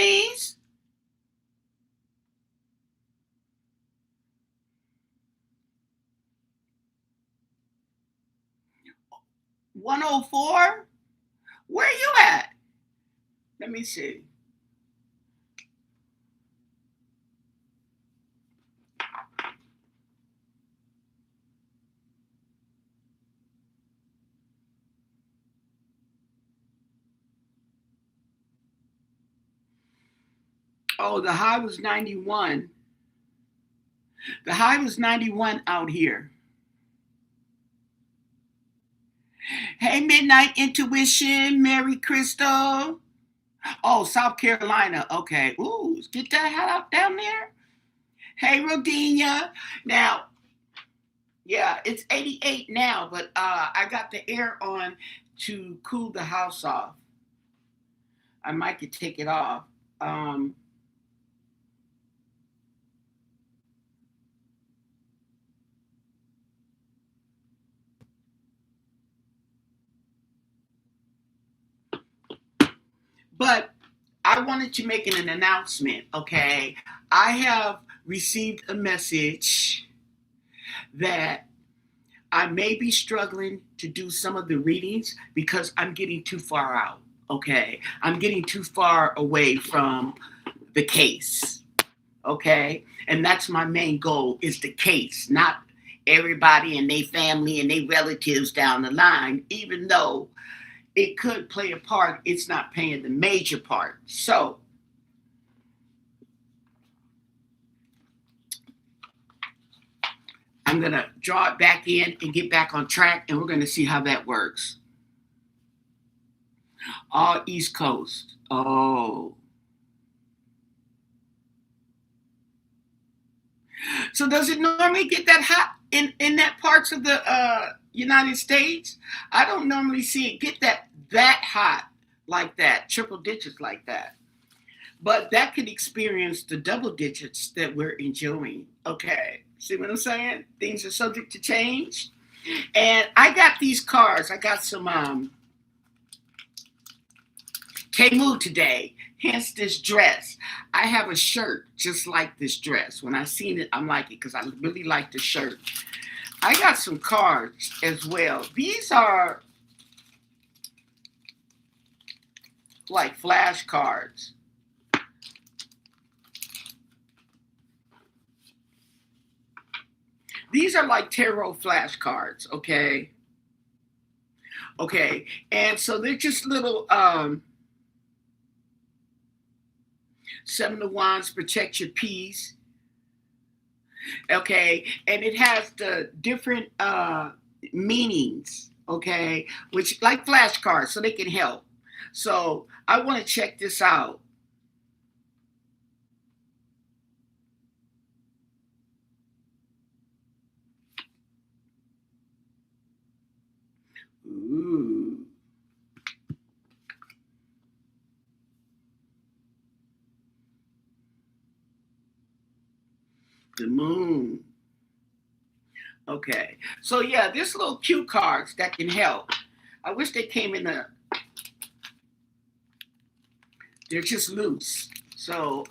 please? 104? Where you at? Let me see. Oh, the high was 91. The high was 91 out here. Hey, Midnight Intuition, Mary Crystal. Oh, South Carolina. Okay. Ooh, get that hat out down there. Hey, Rodinia. Now, yeah, it's 88 now, but I got the air on to cool the house off. I might could take it off. But I wanted to make an announcement, okay? I have received a message that I may be struggling to do some of the readings because I'm getting too far out, okay? I'm getting too far away from the case, okay? And that's my main goal, is the case, not everybody and their family and their relatives down the line, even though it could play a part, it's not playing the major part. So I'm going to draw it back in and get back on track, and we're going to see how that works. All East Coast. Oh. So does it normally get that hot in that parts of the United States? I don't normally see it get that hot like that, triple digits like that. But that could experience the double digits that we're enjoying. Okay. See what I'm saying? Things are subject to change. And I got these cards. I got some Temu today. Hence this dress. I have a shirt just like this dress. When I seen it, I'm like it because I really like the shirt. I got some cards as well. These are like flashcards. These are like tarot flashcards, okay? Okay, and so they're just little Seven of Wands, protect your peace. Okay, and it has the different meanings, okay, which like flashcards, so they can help. So I want to check this out. Ooh. The moon. Okay. So yeah, this little cue cards that can help. I wish they came in a, they're just loose. So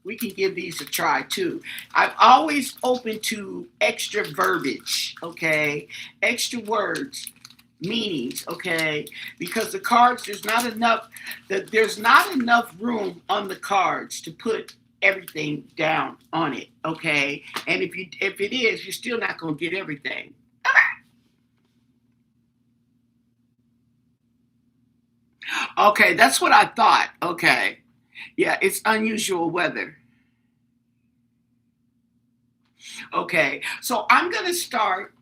we can give these a try too. I'm always open to extra verbiage, okay? Extra words, meanings, okay? Because the cards, there's not enough room on the cards to put everything down on it, okay? And if it is, you're still not gonna get everything. Okay, that's what I thought. Okay. Yeah, it's unusual weather. Okay, so I'm gonna start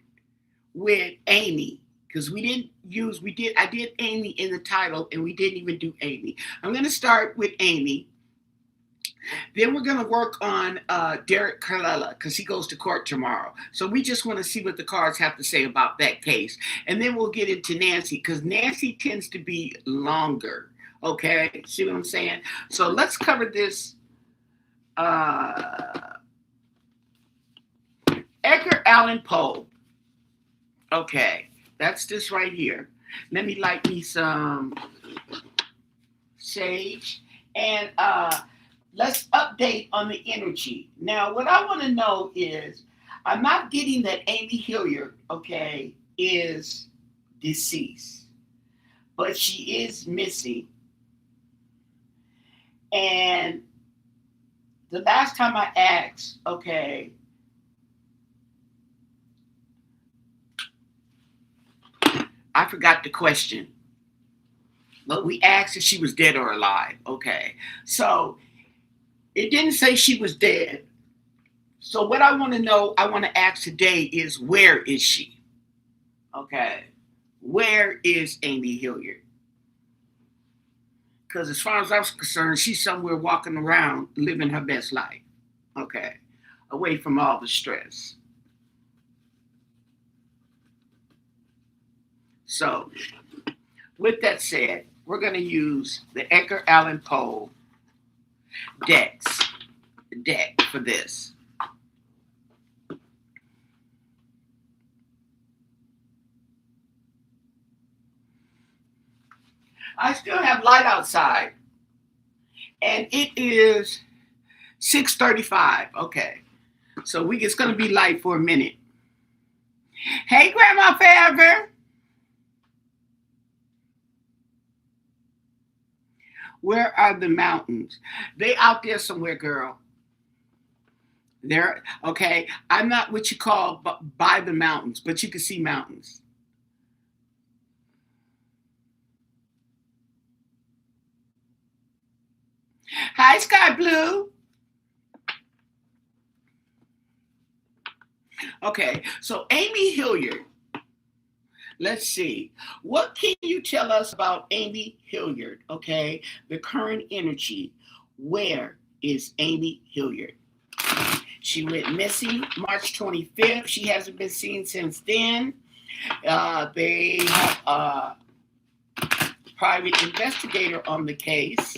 with Amy because I did Amy in the title and we didn't even do Amy. I'm gonna start with Amy. Then we're gonna work on Derrick Callela because he goes to court tomorrow. So we just want to see what the cards have to say about that case. And then we'll get into Nancy because Nancy tends to be longer. Okay, see what I'm saying? So let's cover this. Edgar Allan Poe. Okay, that's this right here. Let me light me some Sage. And let's update on the energy. Now, what I want to know is I'm not getting that Amy Hilliard, okay, is deceased, but she is missing. And the last time I asked, okay, I forgot the question, but we asked if she was dead or alive. Okay, so it didn't say she was dead. So what I want to know, I want to ask today is where is she? Okay, where is Amy Hilliard? Because as far as I was concerned, she's somewhere walking around living her best life. Okay, away from all the stress. So with that said, we're going to use the Edgar Allan Poe deck for this. I still have light outside, and it is 6:35. Okay, so it's going to be light for a minute. Hey, Grandma Forever. Where are the mountains? They out there somewhere, girl. They're okay. I'm not what you call by the mountains, but you can see mountains. Hi, Sky Blue. Okay, so Amy Hilliard. Let's see. What can you tell us about Amy Hilliard? Okay, the current energy. Where is Amy Hilliard? She went missing March 25th. She hasn't been seen since then. They have a private investigator on the case.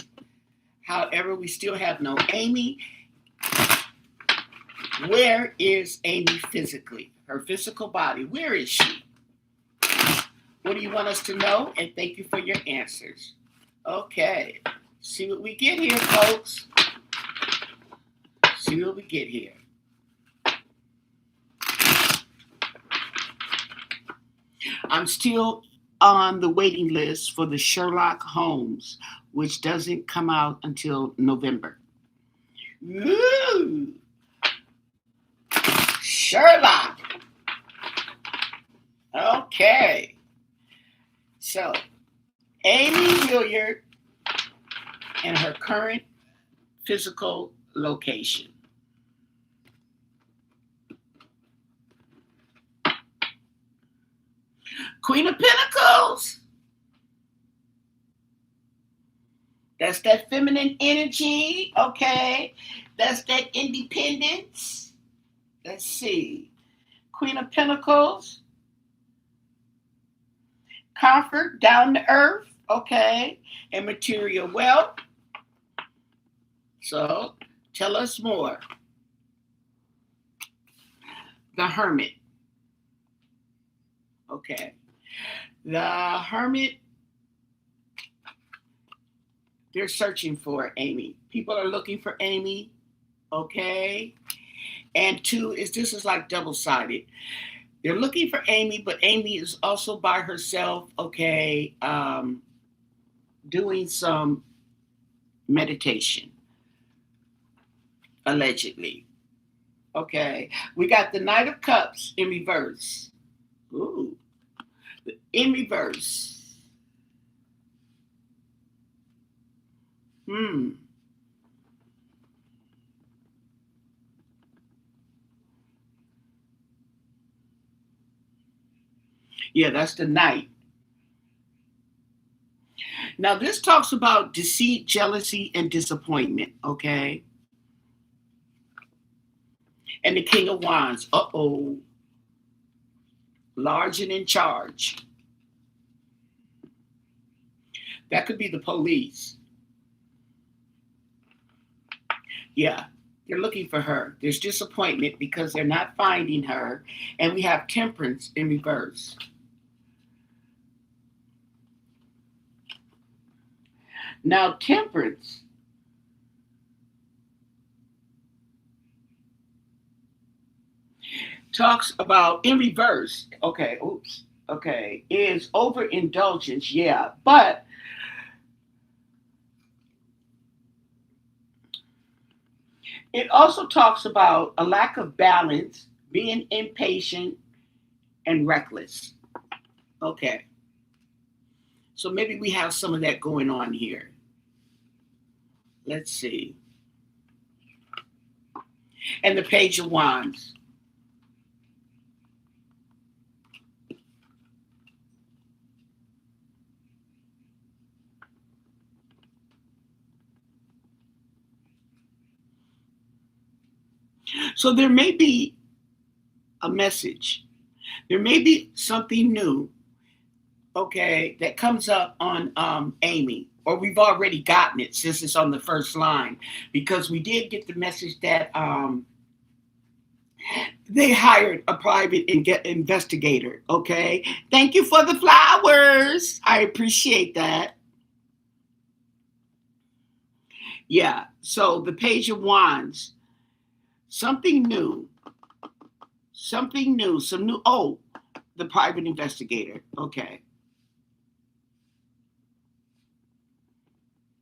However, we still have no Amy. Where is Amy physically? Her physical body. Where is she? What do you want us to know? And thank you for your answers. Okay. See what we get here, folks. See what we get here. I'm still on the waiting list for the Sherlock Holmes, which doesn't come out until November. Ooh. Sherlock. Okay. So, Amy Hilliard and her current physical location. Queen of Pentacles. That's that feminine energy, okay? That's that independence. Let's see. Queen of Pentacles. Comfort, down to earth, okay? And material wealth. So, tell us more. The Hermit. Okay. The Hermit, they're searching for Amy. People are looking for Amy, okay? And this is like double-sided. They're looking for Amy, but Amy is also by herself, okay, doing some meditation, allegedly. Okay, we got the Knight of Cups in reverse. Ooh, in reverse. Yeah, that's the Knight. Now, this talks about deceit, jealousy, and disappointment, okay? And the King of Wands. Uh-oh. Large and in charge. That could be the police. Yeah, they're looking for her. There's disappointment because they're not finding her. And we have Temperance in reverse. Now, temperance talks about in reverse. Okay, oops. Okay, is overindulgence, yeah, but it also talks about a lack of balance, being impatient and reckless. Okay, so maybe we have some of that going on here. Let's see. And the Page of Wands. So there may be a message. There may be something new, okay, that comes up on Amy, or we've already gotten it since it's on the first line, because we did get the message that they hired a private investigator. Okay, thank you for the flowers. I appreciate that. Yeah. So the Page of Wands, something new, something new, some new. Oh, the private investigator. Okay.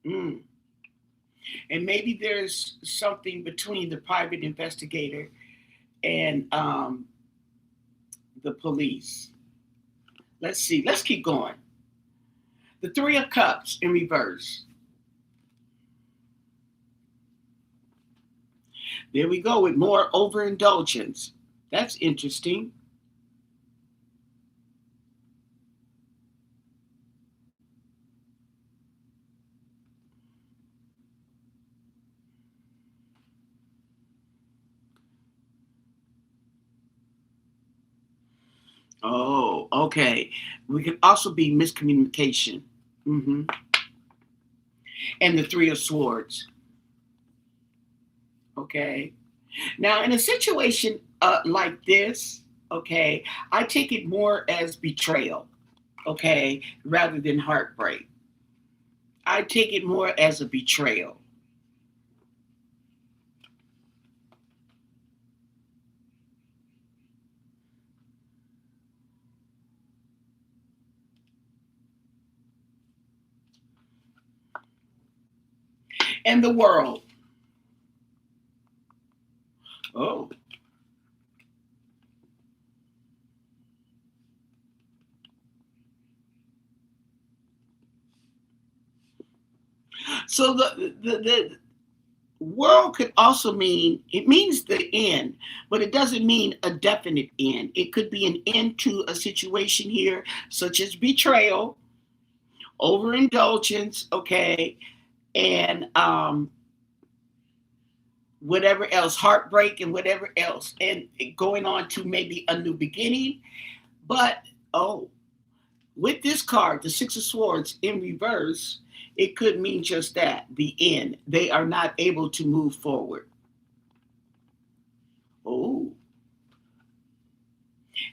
Mm. And maybe there's something between the private investigator and the police. Let's see. Let's keep going. The Three of Cups in reverse. There we go with more overindulgence. That's interesting. Oh, okay. We could also be miscommunication. Hmm. And the Three of Swords. Okay. Now, in a situation like this, okay, I take it more as betrayal, okay, rather than heartbreak. I take it more as a betrayal. And the World. Oh. So the world could also mean, it means the end, but it doesn't mean a definite end. It could be an end to a situation here, such as betrayal, overindulgence, okay, and whatever else, heartbreak and whatever else, and going on to maybe a new beginning. But oh, with this card, the Six of Swords in reverse, it could mean just that, the end. They are not able to move forward. Oh,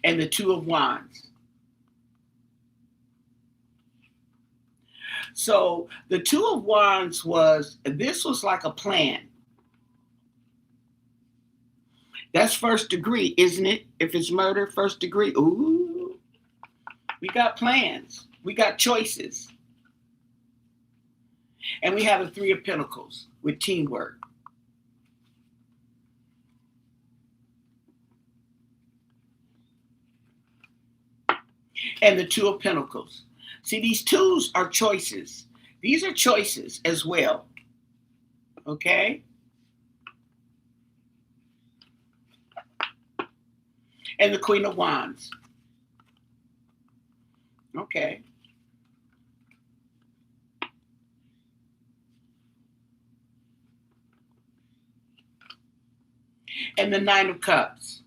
and the Two of Wands. So the Two of Wands this was like a plan. That's first degree, isn't it? If it's murder, first degree. Ooh, we got plans. We got choices. And we have the Three of Pentacles with teamwork. And the Two of Pentacles. See, these twos are choices. These are choices as well. Okay? And the Queen of Wands. Okay. And the Nine of Cups.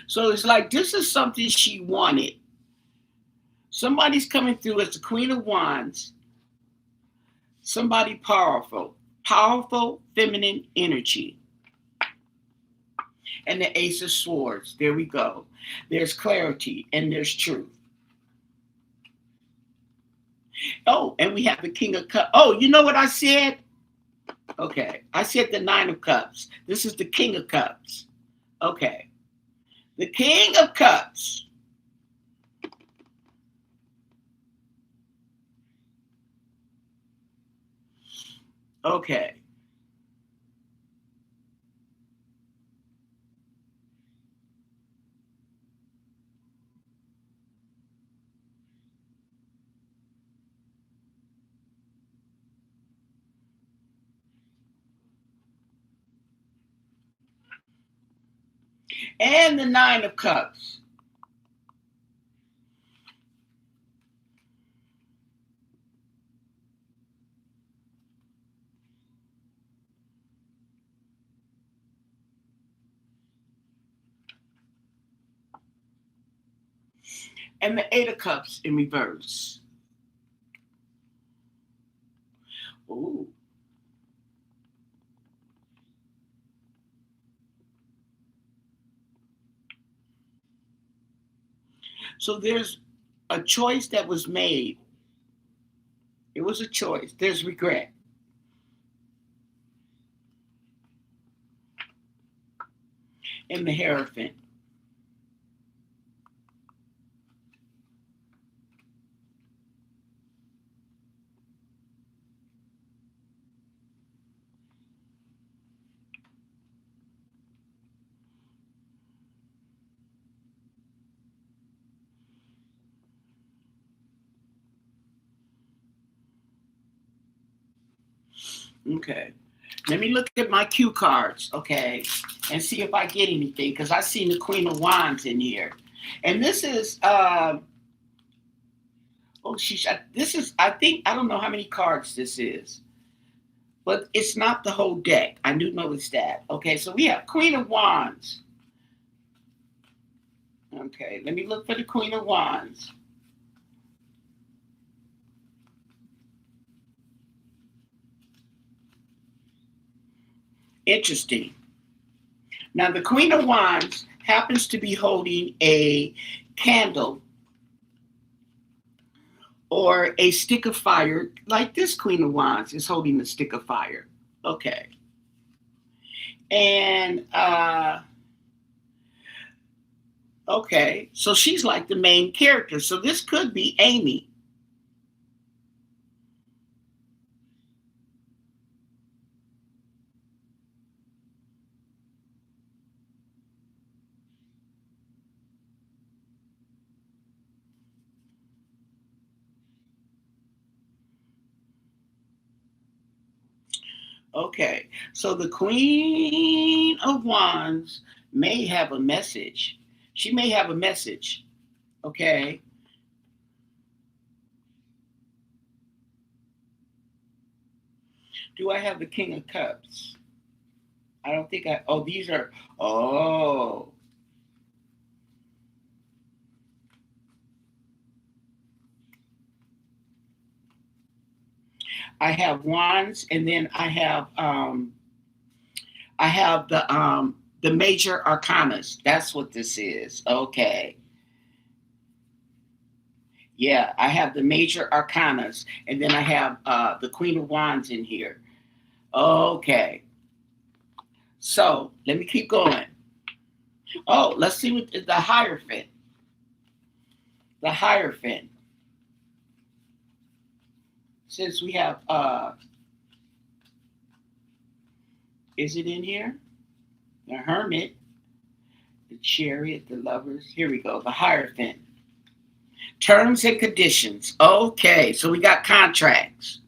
So it's like this is something she wanted. Somebody's coming through as the Queen of Wands. Somebody powerful. Powerful feminine energy. And the Ace of Swords. There we go. There's clarity and there's truth. Oh, and we have the King of Cups. Oh, you know what I said? Okay. I said the Nine of Cups. This is the King of Cups. Okay. The King of Cups. Okay. And the Nine of Cups. And the Eight of Cups in reverse. Ooh. So there's a choice that was made. It was a choice. There's regret. And the Hierophant. Okay. Let me look at my cue cards, okay, and see if I get anything, because I seen the Queen of Wands in here. And this is this is, I think, I don't know how many cards this is, but it's not the whole deck. I do notice that. Okay, so we have Queen of Wands. Okay, let me look for the Queen of Wands. Interesting. Now, the Queen of Wands happens to be holding a candle or a stick of fire, like this Queen of Wands is holding a stick of fire. Okay. And, okay, so she's like the main character. So this could be Amy. Okay, so the Queen of Wands may have a message. She may have a message. Okay. Do I have the King of Cups? I don't think I. Oh, these are. Oh. I have wands, and then I have the major arcanas. That's what this is. Okay. Yeah, I have the major arcanas, and then I have the Queen of Wands in here. Okay. So let me keep going. Oh, let's see what the Hierophant. The Hierophant. Since we have is it in here? The Hermit, the Chariot, the Lovers. Here we go. The Hierophant. Terms and conditions. Okay, so we got contracts.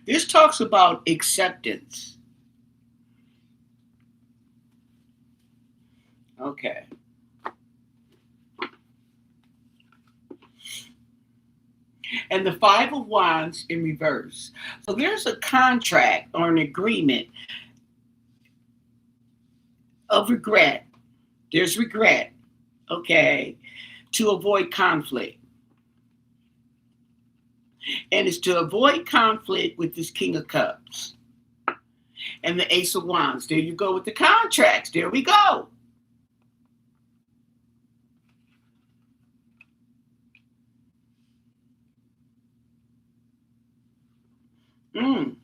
This talks about acceptance. Okay. And the Five of Wands in reverse. So there's a contract or an agreement of regret. There's regret, okay, to avoid conflict. And it's to avoid conflict with this King of Cups and the Ace of Wands. There you go with the contracts. There we go. Mm.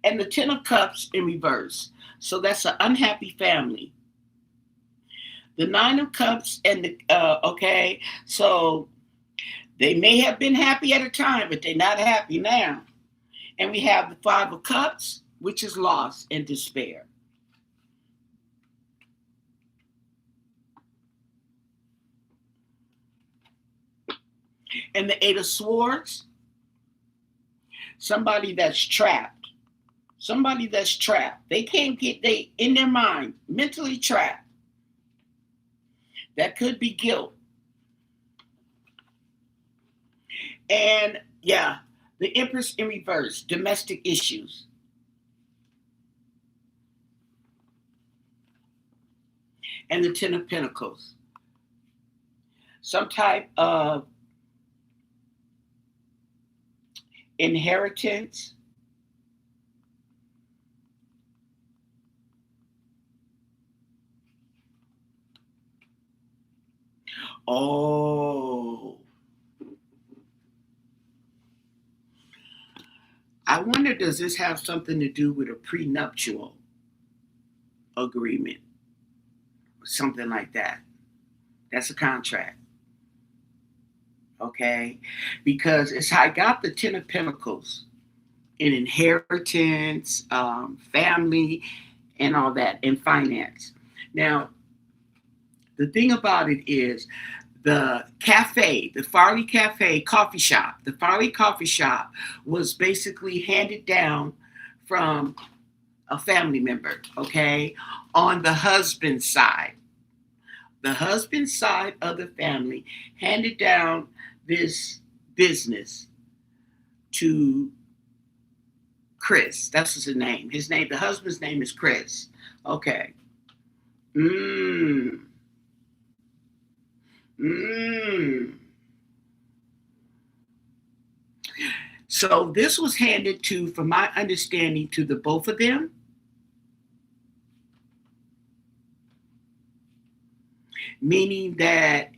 And the Ten of Cups in reverse. So that's an unhappy family. The Nine of Cups and the, okay, so they may have been happy at a time, but they're not happy now. And we have the Five of Cups, which is loss and despair. And the Eight of Swords, somebody that's trapped. Somebody that's trapped. They can't get, they in their mind, mentally trapped. That could be guilt. And yeah, the Empress in reverse, domestic issues. And the Ten of Pentacles, some type of inheritance. Oh, I wonder, does this have something to do with a prenuptial agreement? Something like that. That's a contract. Okay? Because it's I got the Ten of Pentacles in inheritance, family, and all that, and finance. Now, the thing about it is the cafe, the Farley Cafe coffee shop, the Farley coffee shop was basically handed down from a family member, okay, on the husband's side. The husband's side of the family handed down this business to Chris. That's his name. His name, the husband's name is Chris. Okay. So this was handed to, from my understanding, to the both of them. Meaning that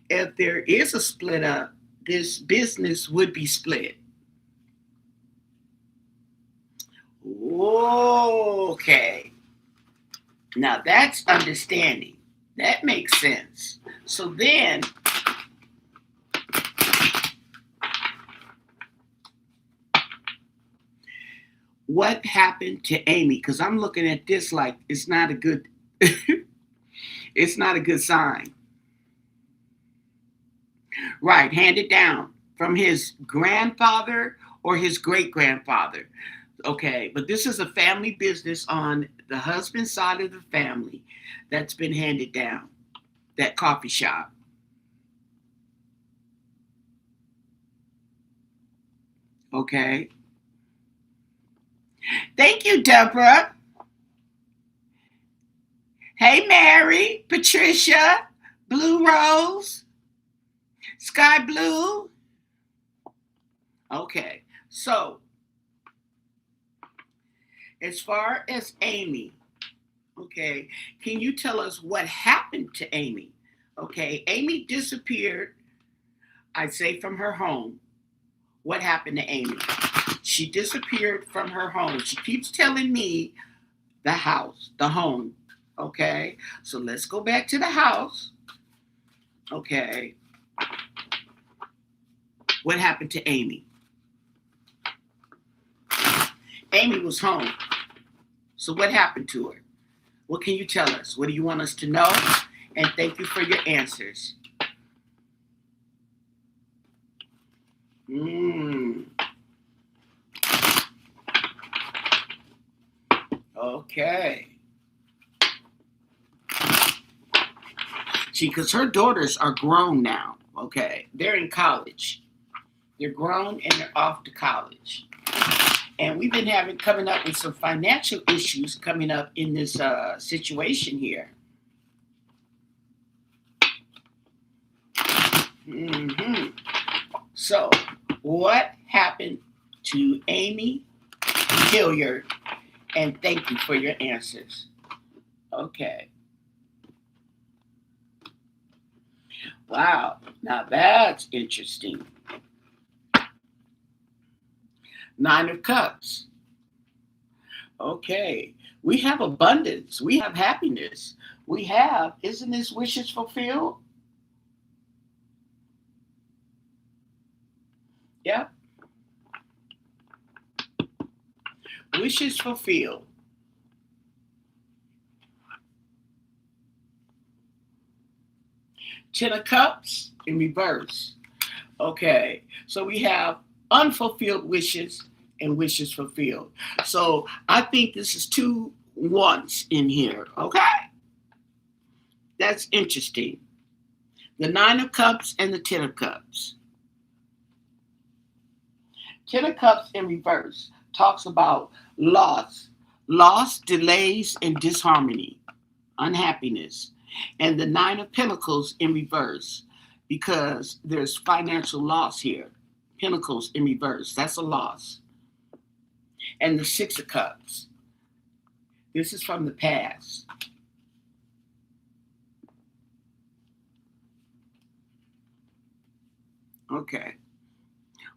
if there is a split up, this business would be split. Okay. Now that's understanding. That makes sense. So then, what happened to Amy? Because I'm looking at this like it's not a good it's not a good sign. Right, handed down from his grandfather or his great-grandfather. Okay, but this is a family business on the husband's side of the family that's been handed down. That coffee shop. Okay. Thank you, Deborah. Hey, Mary, Patricia, Blue Rose, Sky Blue. Okay, so as far as Amy, okay, can you tell us what happened to Amy? Okay, Amy disappeared, I'd say, from her home. What happened to Amy? She disappeared from her home. She keeps telling me the house, the home. Okay, so let's go back to the house. Okay, what happened to Amy? Amy was home. So what happened to her? What can you tell us? What do you want us to know? And thank you for your answers. Okay. See, because her daughters are grown now. Okay. They're in college. They're grown and they're off to college. And we've been coming up with some financial issues coming up in this situation here. Mm-hmm. So, what happened to Amy Hillyard? And thank you for your answers. Okay. Wow. Now that's interesting. Nine of Cups. Okay. We have abundance. We have happiness. We have, isn't this wishes fulfilled? Yep. Wishes fulfilled. Ten of Cups in reverse. Okay. So we have unfulfilled wishes and wishes fulfilled. So I think this is 2 ones in here. Okay. That's interesting. The Nine of Cups and the Ten of Cups. Ten of Cups in reverse talks about loss, delays, and disharmony, unhappiness. And the Nine of Pentacles in reverse, because there's financial loss here. Pentacles in reverse, that's a loss. And the Six of Cups. This is from the past. Okay.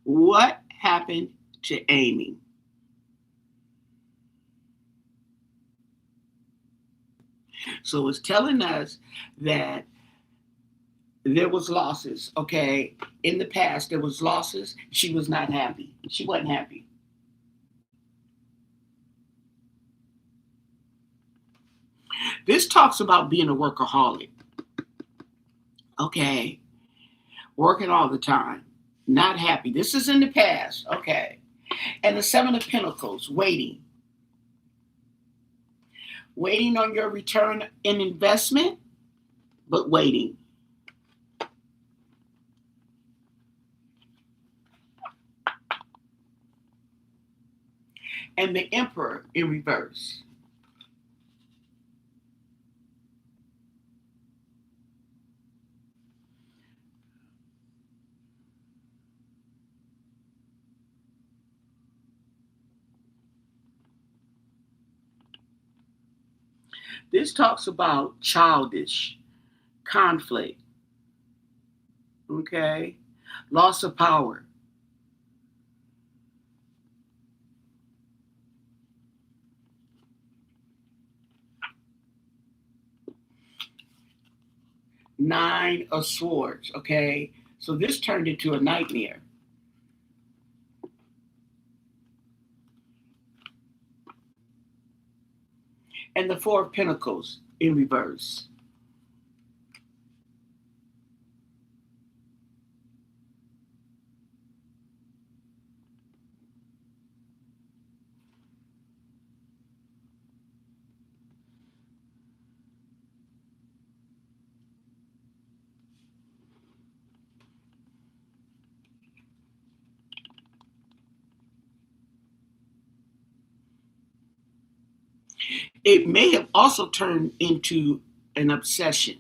What happened to Amy? So it's telling us that there was losses, okay? In the past, there was losses. She was not happy. She wasn't happy. This talks about being a workaholic, okay? Working all the time, not happy. This is in the past, okay? And the Seven of Pentacles, waiting. Waiting on your return in investment, but waiting. And the Emperor in reverse. This talks about childish conflict, okay? Loss of power. Nine of Swords, okay? So this turned into a nightmare. And the Four of Pentacles in reverse. It may have also turned into an obsession.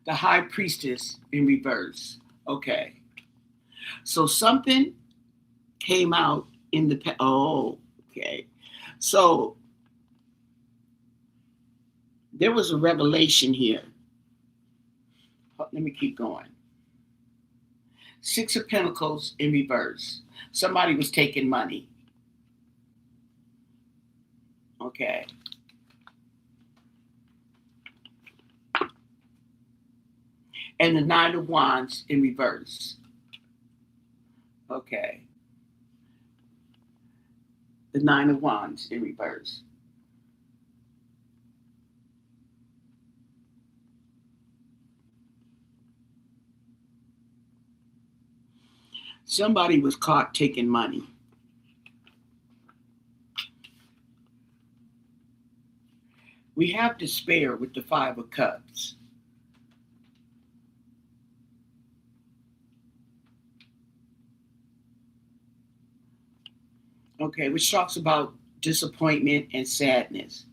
The High Priestess in reverse. Okay. So something came out in the okay. So there was a revelation here. Let me keep going. Six of Pentacles in reverse. Somebody was taking money. Okay. And the Nine of Wands in reverse. Okay. The Nine of Wands in reverse. Somebody was caught taking money. We have despair with the Five of Cups. Okay, which talks about disappointment and sadness,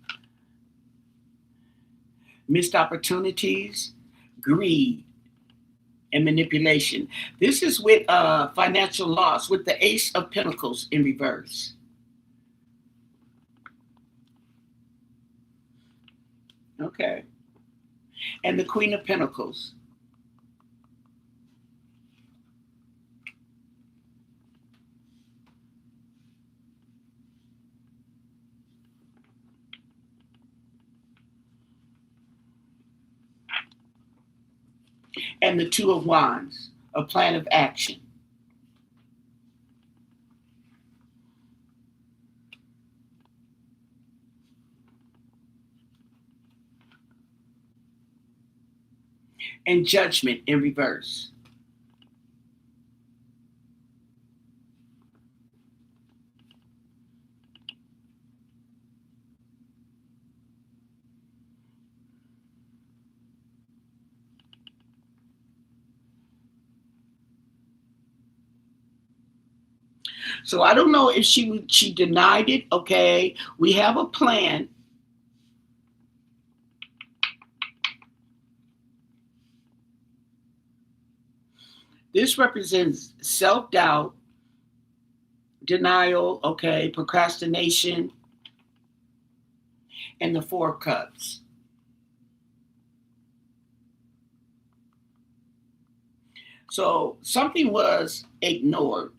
missed opportunities, greed, and manipulation. This is with financial loss, with the Ace of Pentacles in reverse. Okay. And the Queen of Pentacles. And the Two of Wands, a plan of action. And Judgment in reverse. So I don't know if she denied it. Okay, we have a plan. This represents self-doubt, denial, okay, procrastination, and the Four of Cups. So something was ignored.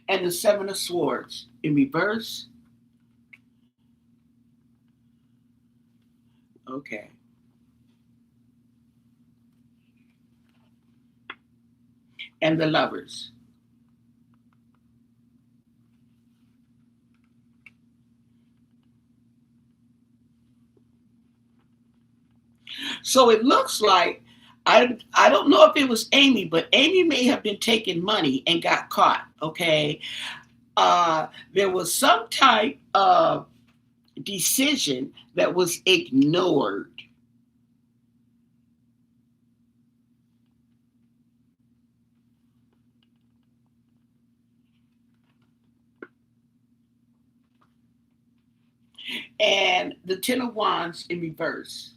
And the Seven of Swords in reverse. Okay. And the Lovers. So it looks like I don't know if it was Amy, but Amy may have been taking money and got caught. Okay, there was some type of decision that was ignored. And the Ten of Wands in reverse.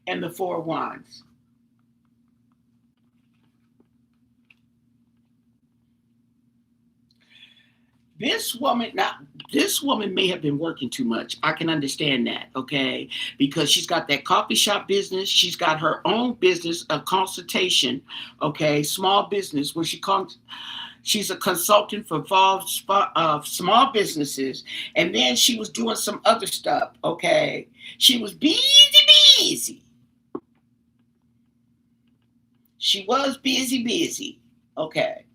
And the Four of Wands. This woman may have been working too much. I can understand that, okay? Because she's got that coffee shop business. She's got her own business, a consultation, okay, small business where she's a consultant for small businesses. And then she was doing some other stuff, okay? She was busy. She was busy, okay?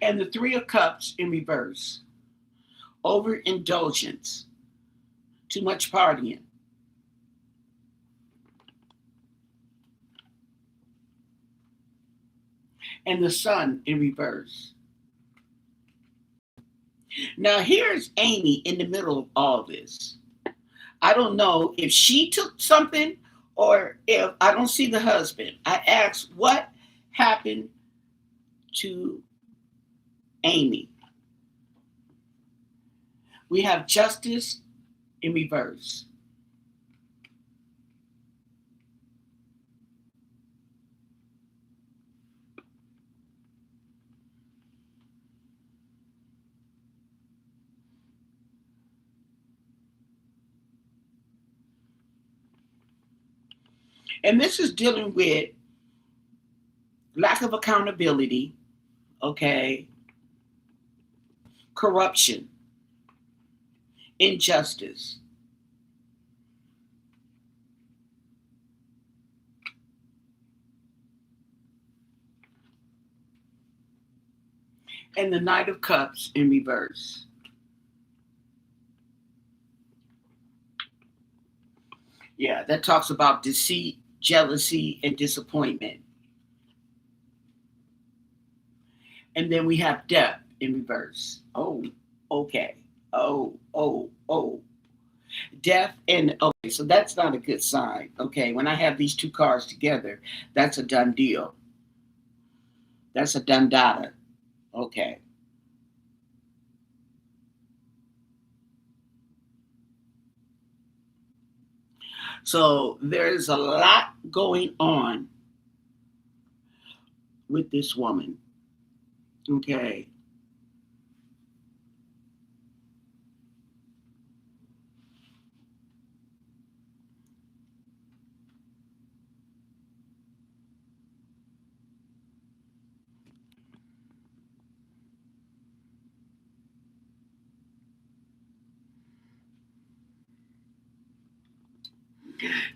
And the Three of Cups in reverse. Overindulgence. Too much partying. And the Sun in reverse. Now, here's Amy in the middle of all this. I don't know if she took something or if I don't see the husband. I asked what happened to Amy. We have Justice in reverse. And this is dealing with lack of accountability, okay, corruption, injustice. And the Knight of Cups in reverse. Yeah, that talks about deceit, jealousy, and disappointment. And then we have death in reverse. Oh, okay. Oh. Death and okay, so that's not a good sign. Okay, when I have these two cards together, that's a done deal. That's a done data. Okay. So there's a lot going on with this woman. Okay.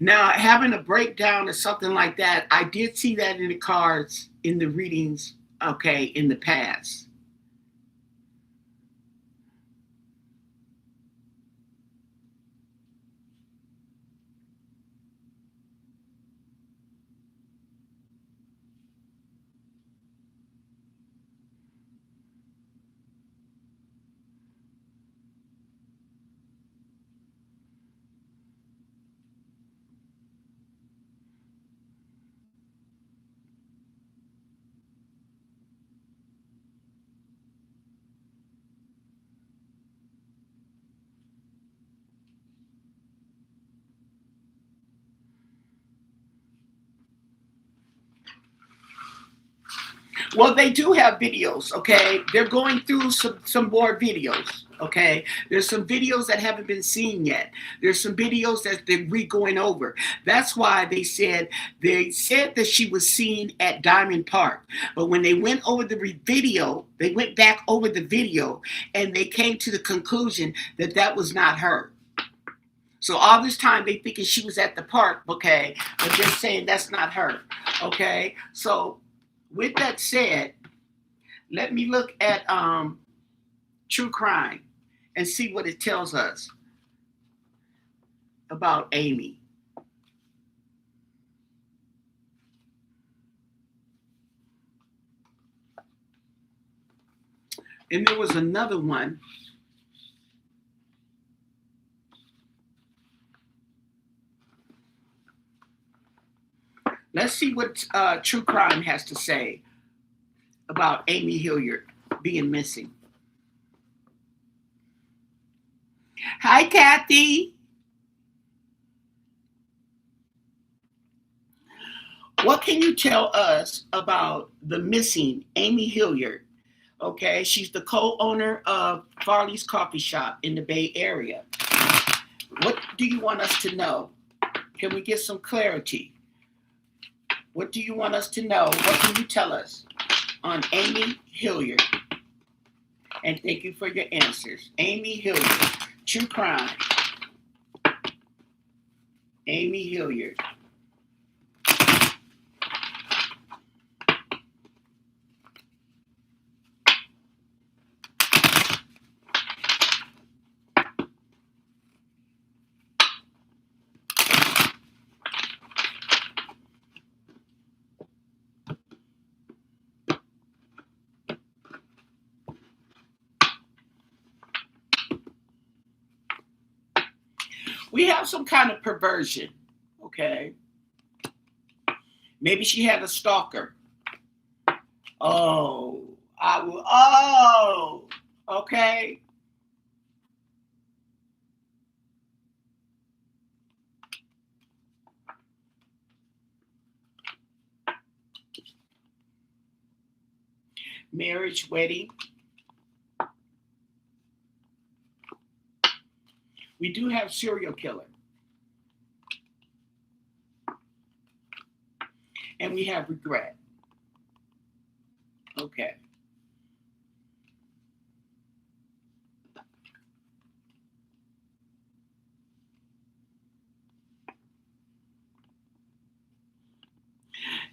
Now, having a breakdown or something like that, I did see that in the cards in the readings, okay, in the past. Well, they do have videos, okay? They're going through some more videos, okay? There's some videos that haven't been seen yet. There's some videos that they're re-going over. That's why they said that she was seen at Diamond Park. But when they went over the video, they went back over the video and they came to the conclusion that that was not her. So all this time they thinking she was at the park, okay? But they're saying that's not her, okay? So with that said, let me look at true crime and see what it tells us about Amy. And there was another one. Let's see what true crime has to say about Amy Hillyard being missing. Hi, Kathy. What can you tell us about the missing Amy Hillyard? Okay, she's the co-owner of Farley's Coffee Shop in the Bay Area. What do you want us to know? Can we get some clarity? What do you want us to know? What can you tell us on Amy Hillyard? And thank you for your answers. Amy Hillyard, true crime. Amy Hillyard. We have some kind of perversion, okay? Maybe she had a stalker. Okay. Marriage, wedding. We do have serial killer. And we have regret. Okay.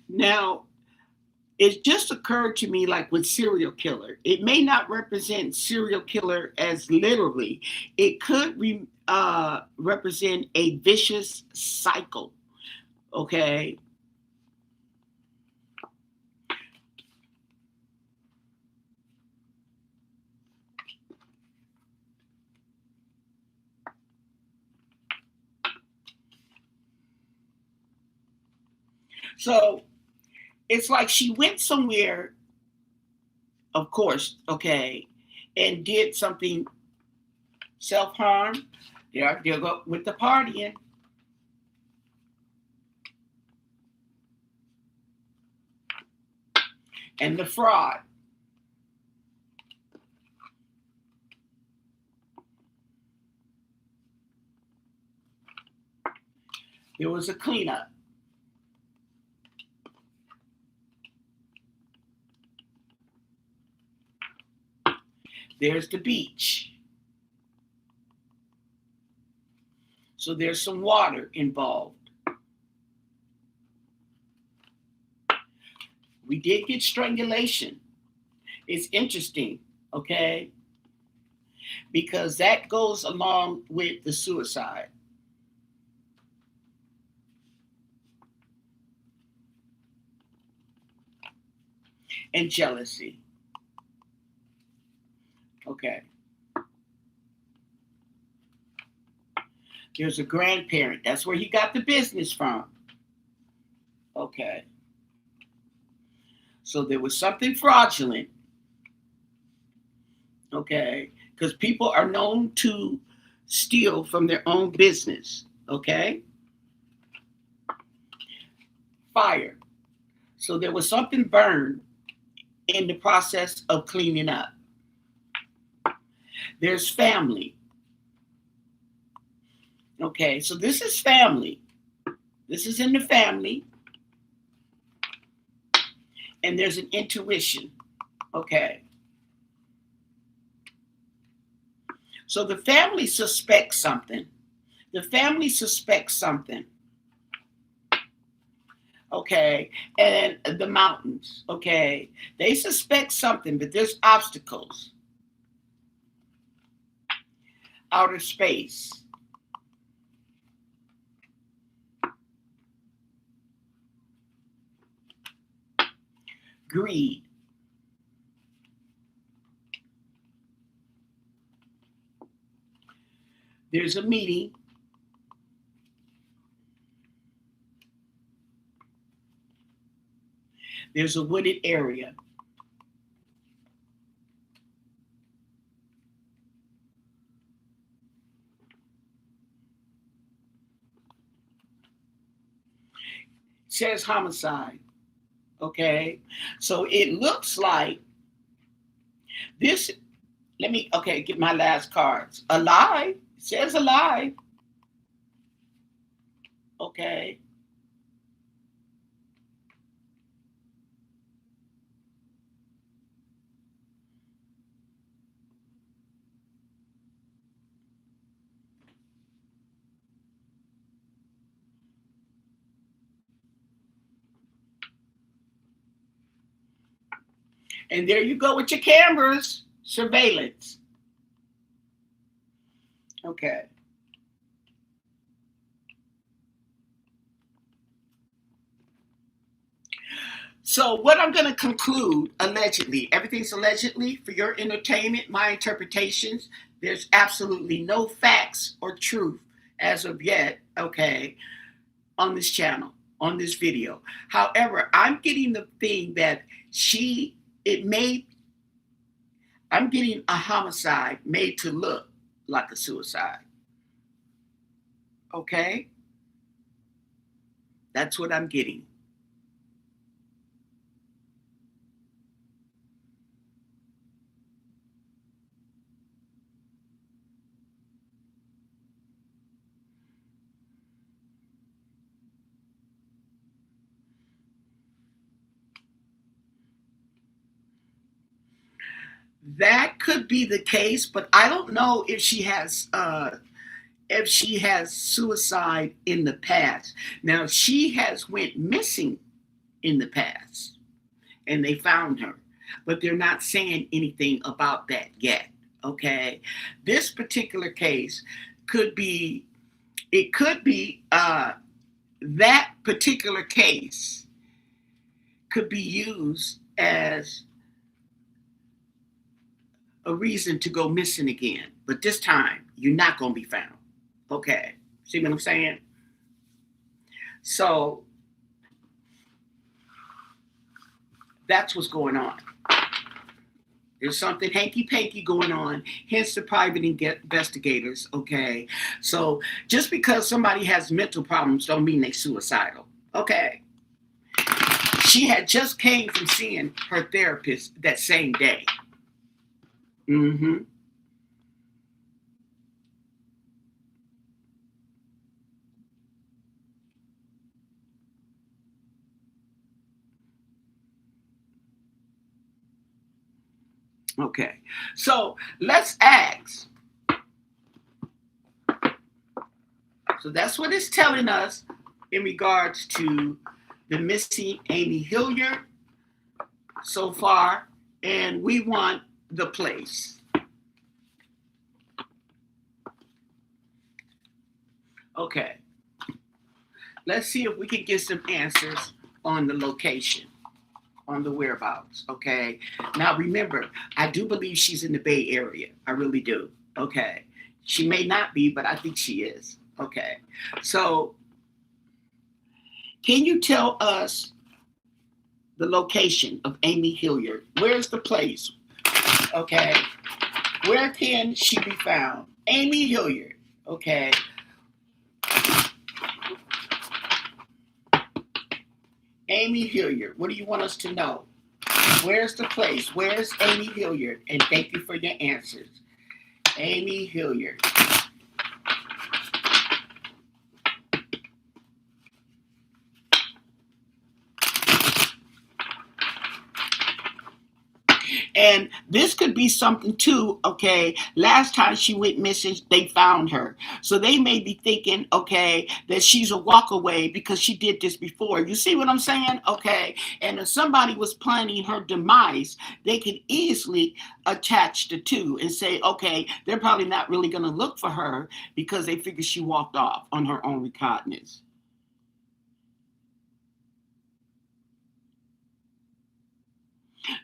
Now, it just occurred to me, like with serial killer, it may not represent serial killer as literally. It could represent a vicious cycle. Okay. So it's like she went somewhere, of course, okay, and did something self harm. There, they'll go with the partying. And the fraud. There was a cleanup. There's the beach. So there's some water involved. We did get strangulation. It's interesting, okay? Because that goes along with the suicide. And jealousy. Okay. There's a grandparent. That's where he got the business from. Okay. So there was something fraudulent. Okay. Because people are known to steal from their own business. Okay. Fire. So there was something burned in the process of cleaning up. There's family. Okay, so this is family. This is in the family. And there's an intuition. Okay. So the family suspects something. The family suspects something. Okay. And the mountains. Okay. They suspect something, but there's obstacles. Outer space. Greed. There's a meeting. There's a wooded area. It says homicide. Okay. So it looks like this. Let me, okay, get my last cards. Alive. It says alive. Okay. And there you go with your cameras. Surveillance. Okay. So what I'm going to conclude, allegedly, everything's allegedly for your entertainment, my interpretations. There's absolutely no facts or truth as of yet, okay, on this channel, on this video. However, I'm getting the thing that I'm getting a homicide made to look like a suicide. Okay? That's what I'm getting. That could be the case, but I don't know if she has suicide in the past. Now she has went missing in the past, and they found her, but they're not saying anything about that yet. Okay, this particular case could be. It could be that particular case could be used as a reason to go missing again. But this time, you're not going to be found. Okay. See what I'm saying? So that's what's going on. There's something hanky-panky going on, hence the private investigators, okay? So just because somebody has mental problems don't mean they're suicidal, okay? She had just came from seeing her therapist that same day. Mm-hmm. Okay, so let's ask. So that's what it's telling us in regards to the missing Amy Hillyard so far, and we want the place. Okay, let's see if we can get some answers on the location, on the whereabouts. Okay, now remember, I do believe she's in the Bay Area. I really do. Okay, she may not be, but I think she is. Okay, so can you tell us the location of Amy Hillyard? Where's the place? Okay, where can she be found? Amy Hillyard. Okay. Amy Hillyard. What do you want us to know? Where's the place? Where's Amy Hillyard? And thank you for your answers. Amy Hillyard. And this could be something too, okay? Last time she went missing, they found her. So they may be thinking, okay, that she's a walk away because she did this before. You see what I'm saying? Okay. And if somebody was planning her demise, they could easily attach the two and say, okay, they're probably not really going to look for her because they figure she walked off on her own recognizance.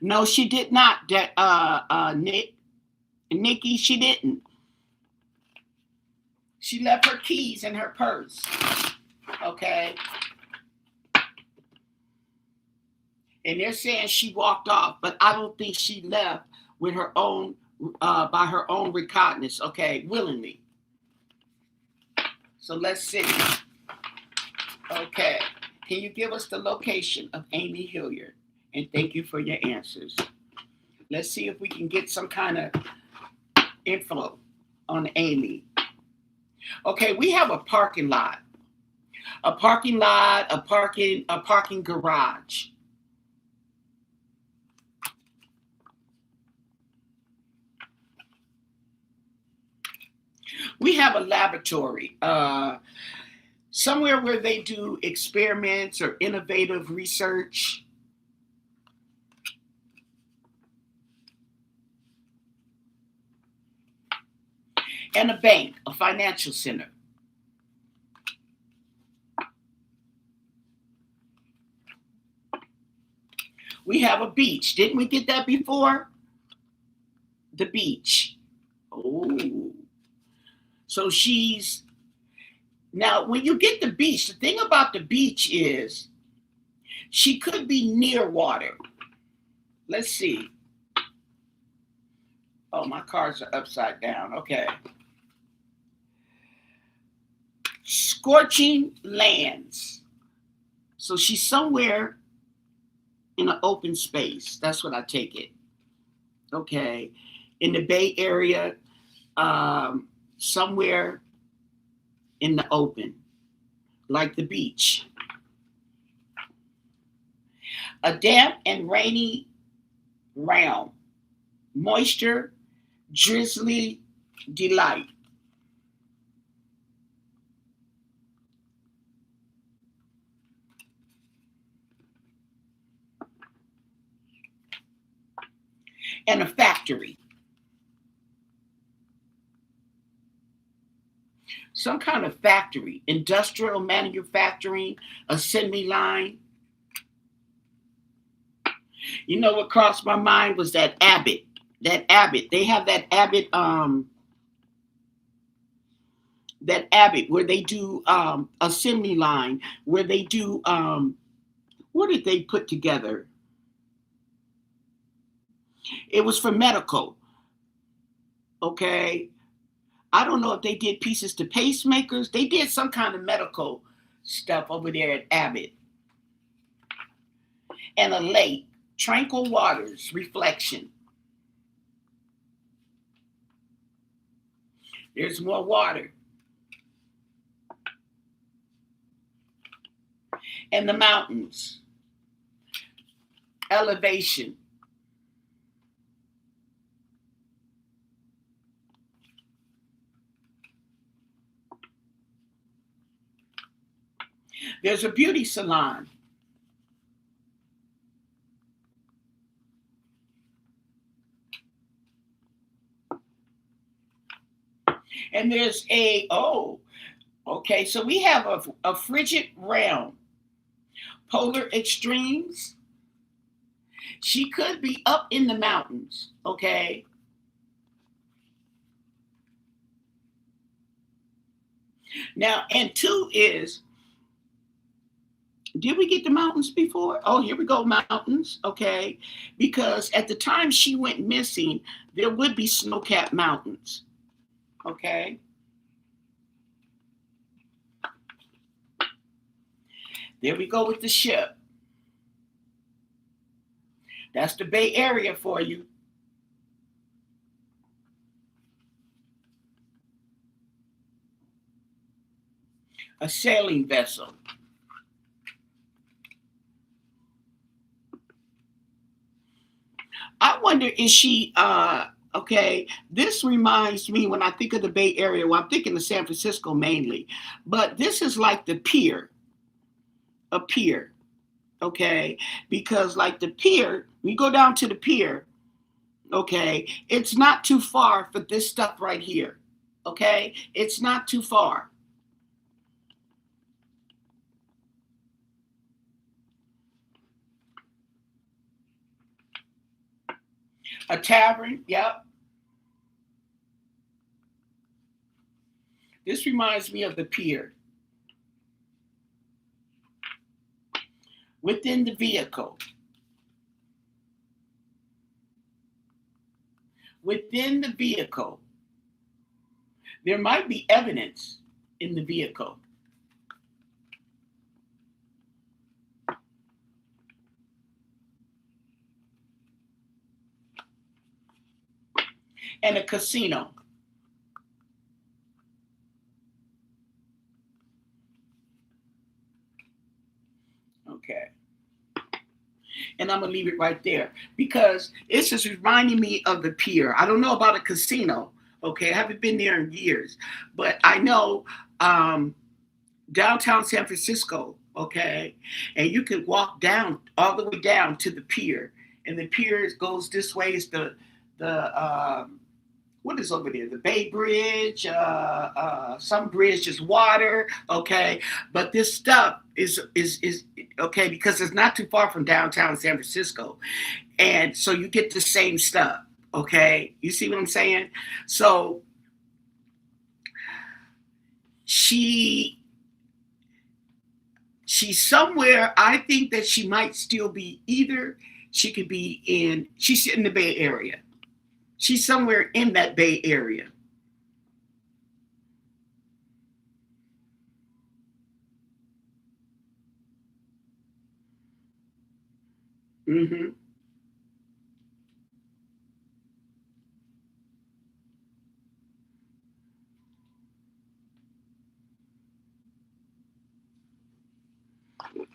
No, she did not. Nikki, she didn't. She left her keys in her purse. Okay. And they're saying she walked off, but I don't think she left with her own, by her own recognizance. Okay, willingly. So let's see. Okay. Can you give us the location of Amy Hillyard? And thank you for your answers. Let's see if we can get some kind of info on Amy. Okay, we have a parking lot. A parking garage. We have a laboratory. Somewhere where they do experiments or innovative research. And a bank, a financial center. We have a beach. Didn't we get that before? The beach. Oh. So she's... Now, when you get the beach, the thing about the beach is she could be near water. Let's see. Oh, my cards are upside down. Okay. Scorching lands. So she's somewhere in an open space. That's what I take it. Okay. In the Bay Area, somewhere in the open, like the beach. A damp and rainy realm. moisture, drizzly delight. And a factory. Some kind of factory, industrial manufacturing, assembly line. You know what crossed my mind was that Abbott. That Abbott. They have that Abbott where they do assembly line, where they do what did they put together? It was for medical. Okay. I don't know if they did pieces to pacemakers. They did some kind of medical stuff over there at Abbott. And a lake, tranquil waters, reflection. There's more water. And the mountains, elevation. There's a beauty salon. And there's okay, so we have a frigid realm, polar extremes. She could be up in the mountains, okay? Now, and two is, did we get the mountains before? Oh, here we go, mountains, okay? Because at the time she went missing, there would be snow-capped mountains, okay? There we go with the ship. That's the Bay Area for you. A sailing vessel. I wonder, is she, okay, this reminds me when I think of the Bay Area, well, I'm thinking of San Francisco mainly, but this is like the pier, a pier, okay? Because like the pier, you go down to the pier, okay, it's not too far for this stuff right here, okay? It's not too far. A tavern, yep. This reminds me of the pier. Within the vehicle. Within the vehicle. There might be evidence in the vehicle. And a casino. Okay. And I'm going to leave it right there because it's just reminding me of the pier. I don't know about a casino. Okay. I haven't been there in years, but I know downtown San Francisco. Okay. And you can walk down all the way down to the pier, and the pier goes this way. It's the what is over there? The Bay Bridge, some bridge is water, okay. But this stuff is okay because it's not too far from downtown San Francisco, and so you get the same stuff, okay. You see what I'm saying? So she's somewhere. I think that she might still be either. She's in the Bay Area. She's somewhere in that Bay Area. Mm-hmm.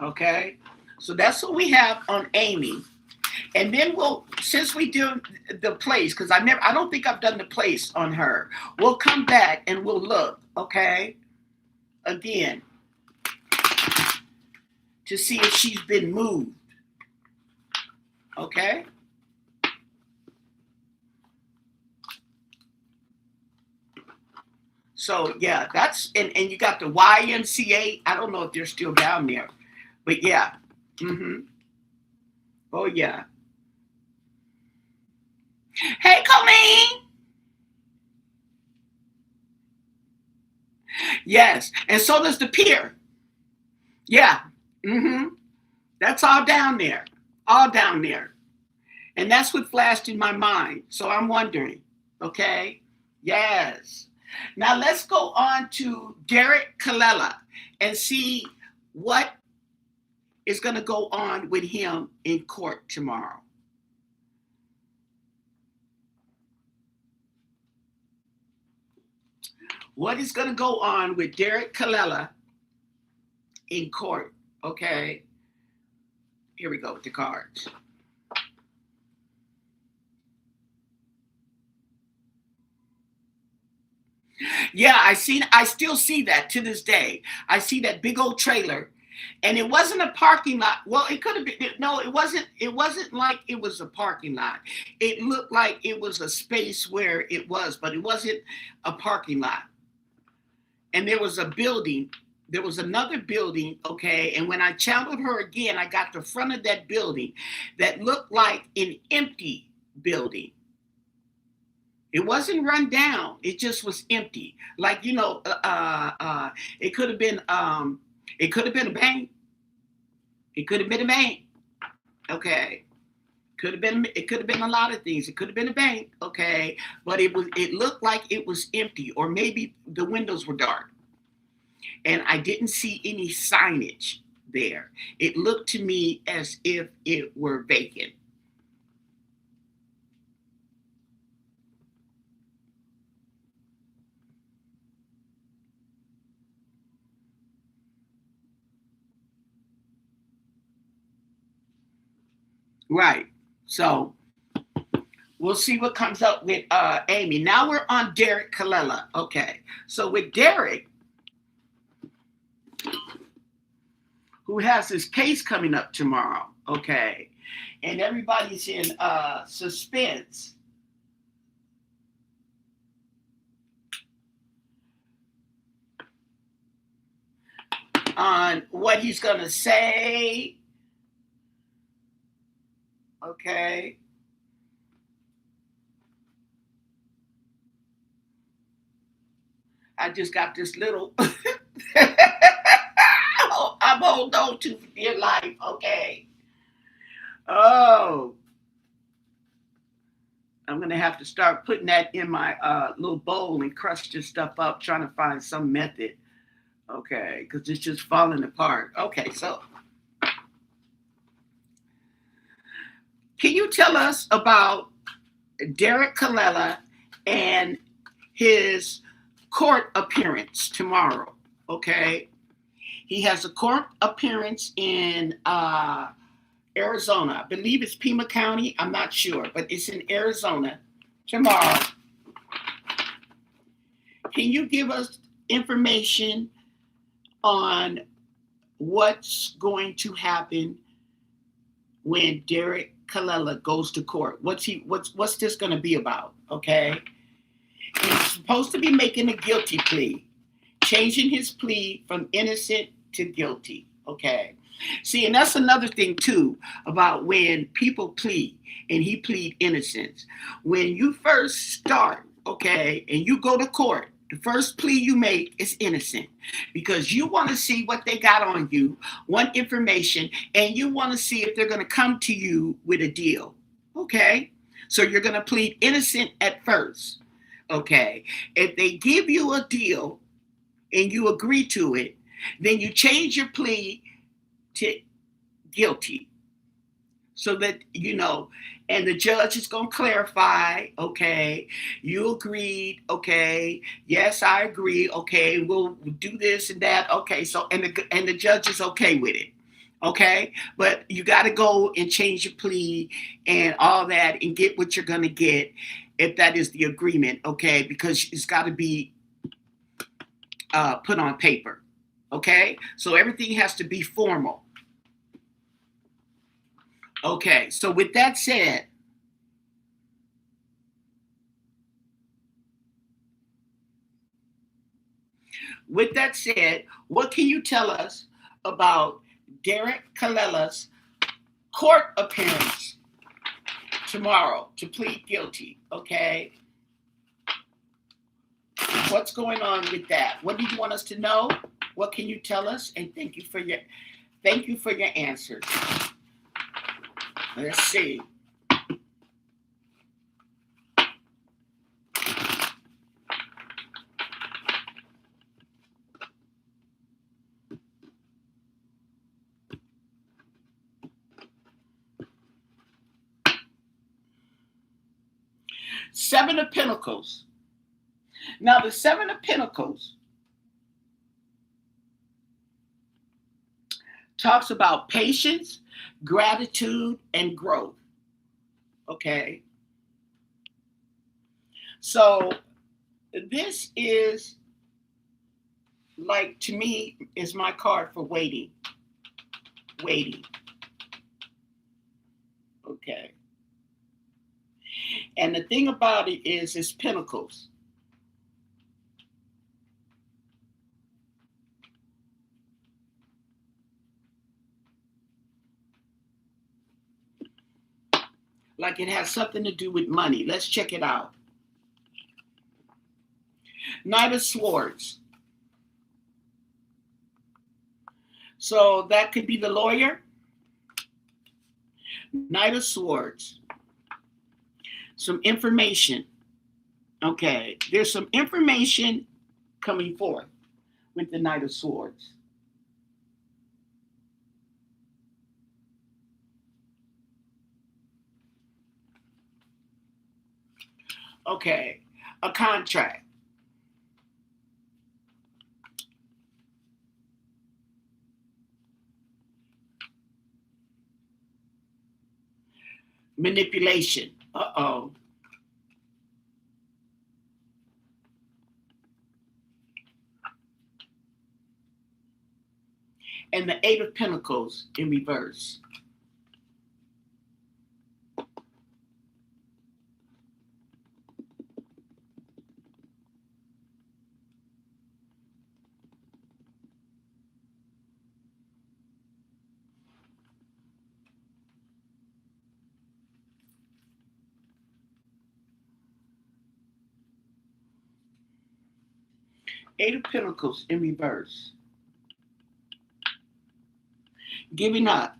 Okay. So that's what we have on Amy. And then since we do the place, because I don't think I've done the place on her. We'll come back and we'll look, okay, again, to see if she's been moved, okay? So yeah, and you got the YMCA. I don't know if they're still down there, but yeah. Oh yeah. Hey, Colleen. Yes, and so does the pier. Yeah. That's all down there. All down there. And that's what flashed in my mind. So I'm wondering, okay? Yes. Now let's go on to Derrick Callela and see what is going to go on with him in court tomorrow. What is going to go on with Derrick Callela in court? Okay. Here we go with the cards. Yeah, I still see that to this day. I see that big old trailer, and it wasn't a parking lot. Well, it could have been. No, it wasn't. It wasn't like it was a parking lot. It looked like it was a space where it was, but it wasn't a parking lot. And there was a building. There was another building, okay? And when I channeled her again, I got the front of that building that looked like an empty building. It wasn't run down. It just was empty. Like, it could have been a bank. It could have been a bank. Okay. It could have been a lot of things. It could have been a bank, okay? But it looked like it was empty, or maybe the windows were dark. And I didn't see any signage there. It looked to me as if it were vacant. Right. So we'll see what comes up with Amy. Now we're on Derrick Callela. Okay. So with Derrick, who has his case coming up tomorrow, okay, and everybody's in suspense on what he's going to say, okay. I just got this little I'm holding on to for dear life, okay. Oh, I'm going to have to start putting that in my little bowl and crush this stuff up, trying to find some method, okay, because it's just falling apart. Okay, so can you tell us about Derrick Callela and his court appearance tomorrow, okay? He has a court appearance in Arizona. I believe it's Pima County. I'm not sure, but it's in Arizona tomorrow. Can you give us information on what's going to happen when Derrick Callela goes to court? What's this going to be about? Okay, he's supposed to be making a guilty plea, changing his plea from innocent to guilty. Okay. See, and that's another thing too about when people plead, and he plead innocence. When you first start, okay, and you go to court, the first plea you make is innocent, because you want to see what they got on you, want information, and you want to see if they're going to come to you with a deal. Okay, so you're going to plead innocent at first. Okay, if they give you a deal and you agree to it, then you change your plea to guilty, so that and the judge is going to clarify, okay, you agreed, okay, yes, I agree, okay, we'll do this and that, okay, so and the judge is okay with it, Okay, but you got to go and change your plea and all that and get what you're going to get if that is the agreement. Okay, because it's got to be put on paper. Okay, so everything has to be formal. Okay, so with that said, what can you tell us about Derrick Callella's court appearance tomorrow to plead guilty? Okay, what's going on with that? What do you want us to know? What can you tell us? And thank you for your answers. Let's see. Seven of Pentacles. Now, the Seven of Pentacles talks about patience, gratitude, and growth. Okay. So this is, like, to me, is my card for waiting. Waiting. Okay. And the thing about it is, it's Pentacles. Like it has something to do with money. Let's check it out. Knight of Swords. So that could be the lawyer. Knight of Swords. Some information. Okay, there's some information coming forth with the Knight of Swords. Okay, a contract. Manipulation. Uh-oh. And the Eight of Pentacles in reverse. Eight of Pentacles in reverse. Giving up.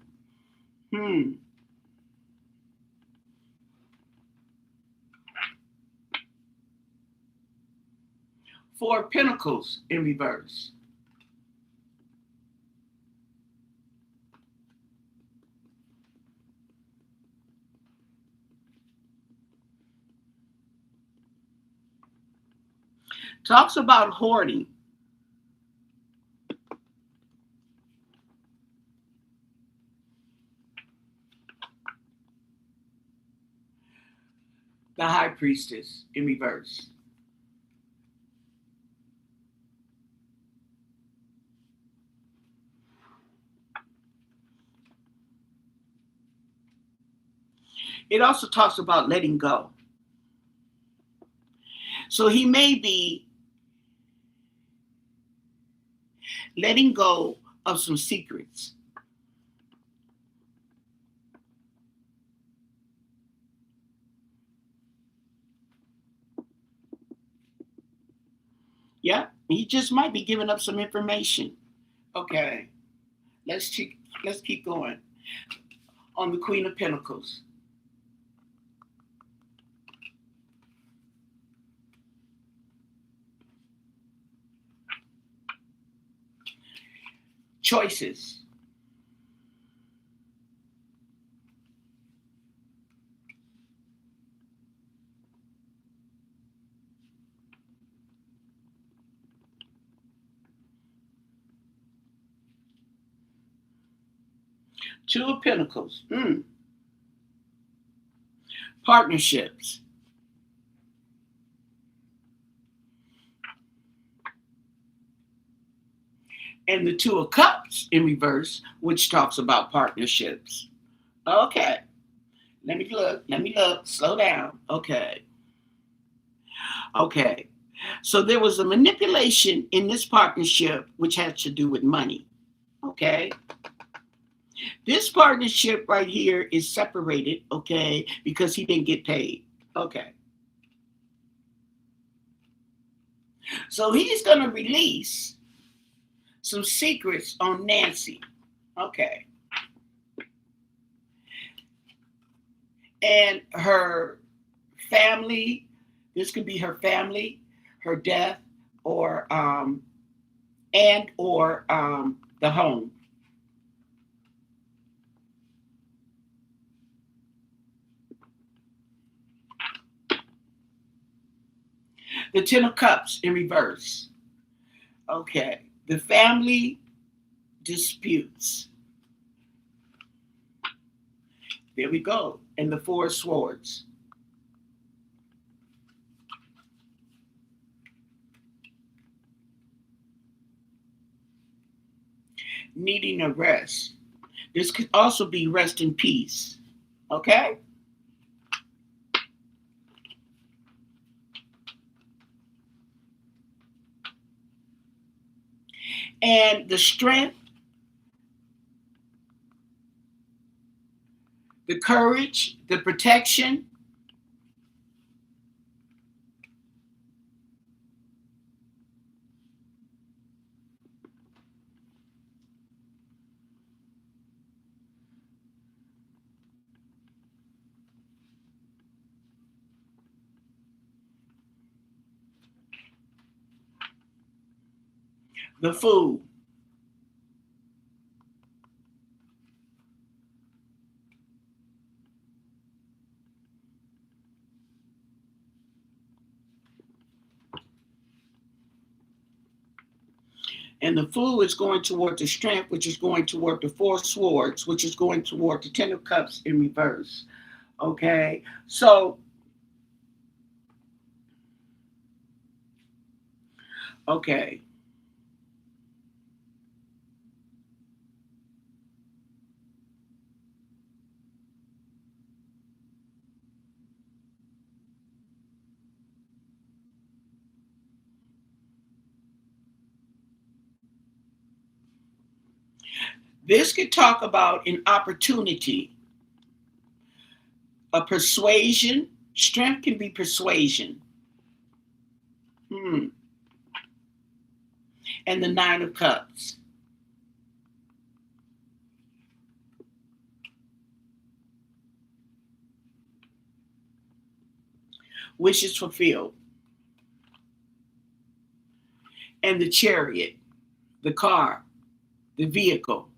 Four of Pentacles in reverse. Talks about hoarding. The High Priestess in reverse. It also talks about letting go. So he may be letting go of some secrets. Yeah, he just might be giving up some information. Okay, let's keep going. On the Queen of Pentacles. Choices. Two of Pentacles. Partnerships. And the Two of Cups in reverse, which talks about partnerships. Okay. Let me look. Slow down. Okay. So there was a manipulation in this partnership which had to do with money. Okay. This partnership right here is separated, okay, because he didn't get paid. Okay. So he's going to release some secrets on Nancy. Okay. And her family, this could be her family, her death, or the home. The Ten of Cups in reverse. Okay. The family disputes. There we go. And the Four of Swords. Needing a rest. This could also be rest in peace. Okay? And the strength, the courage, the protection. The Fool. And the Fool is going toward the strength, which is going toward the Four Swords, which is going toward the Ten of Cups in reverse. Okay? So, okay. This could talk about an opportunity, a persuasion. Strength can be persuasion. And the Nine of Cups. Wishes fulfilled. And the Chariot, the car, the vehicle.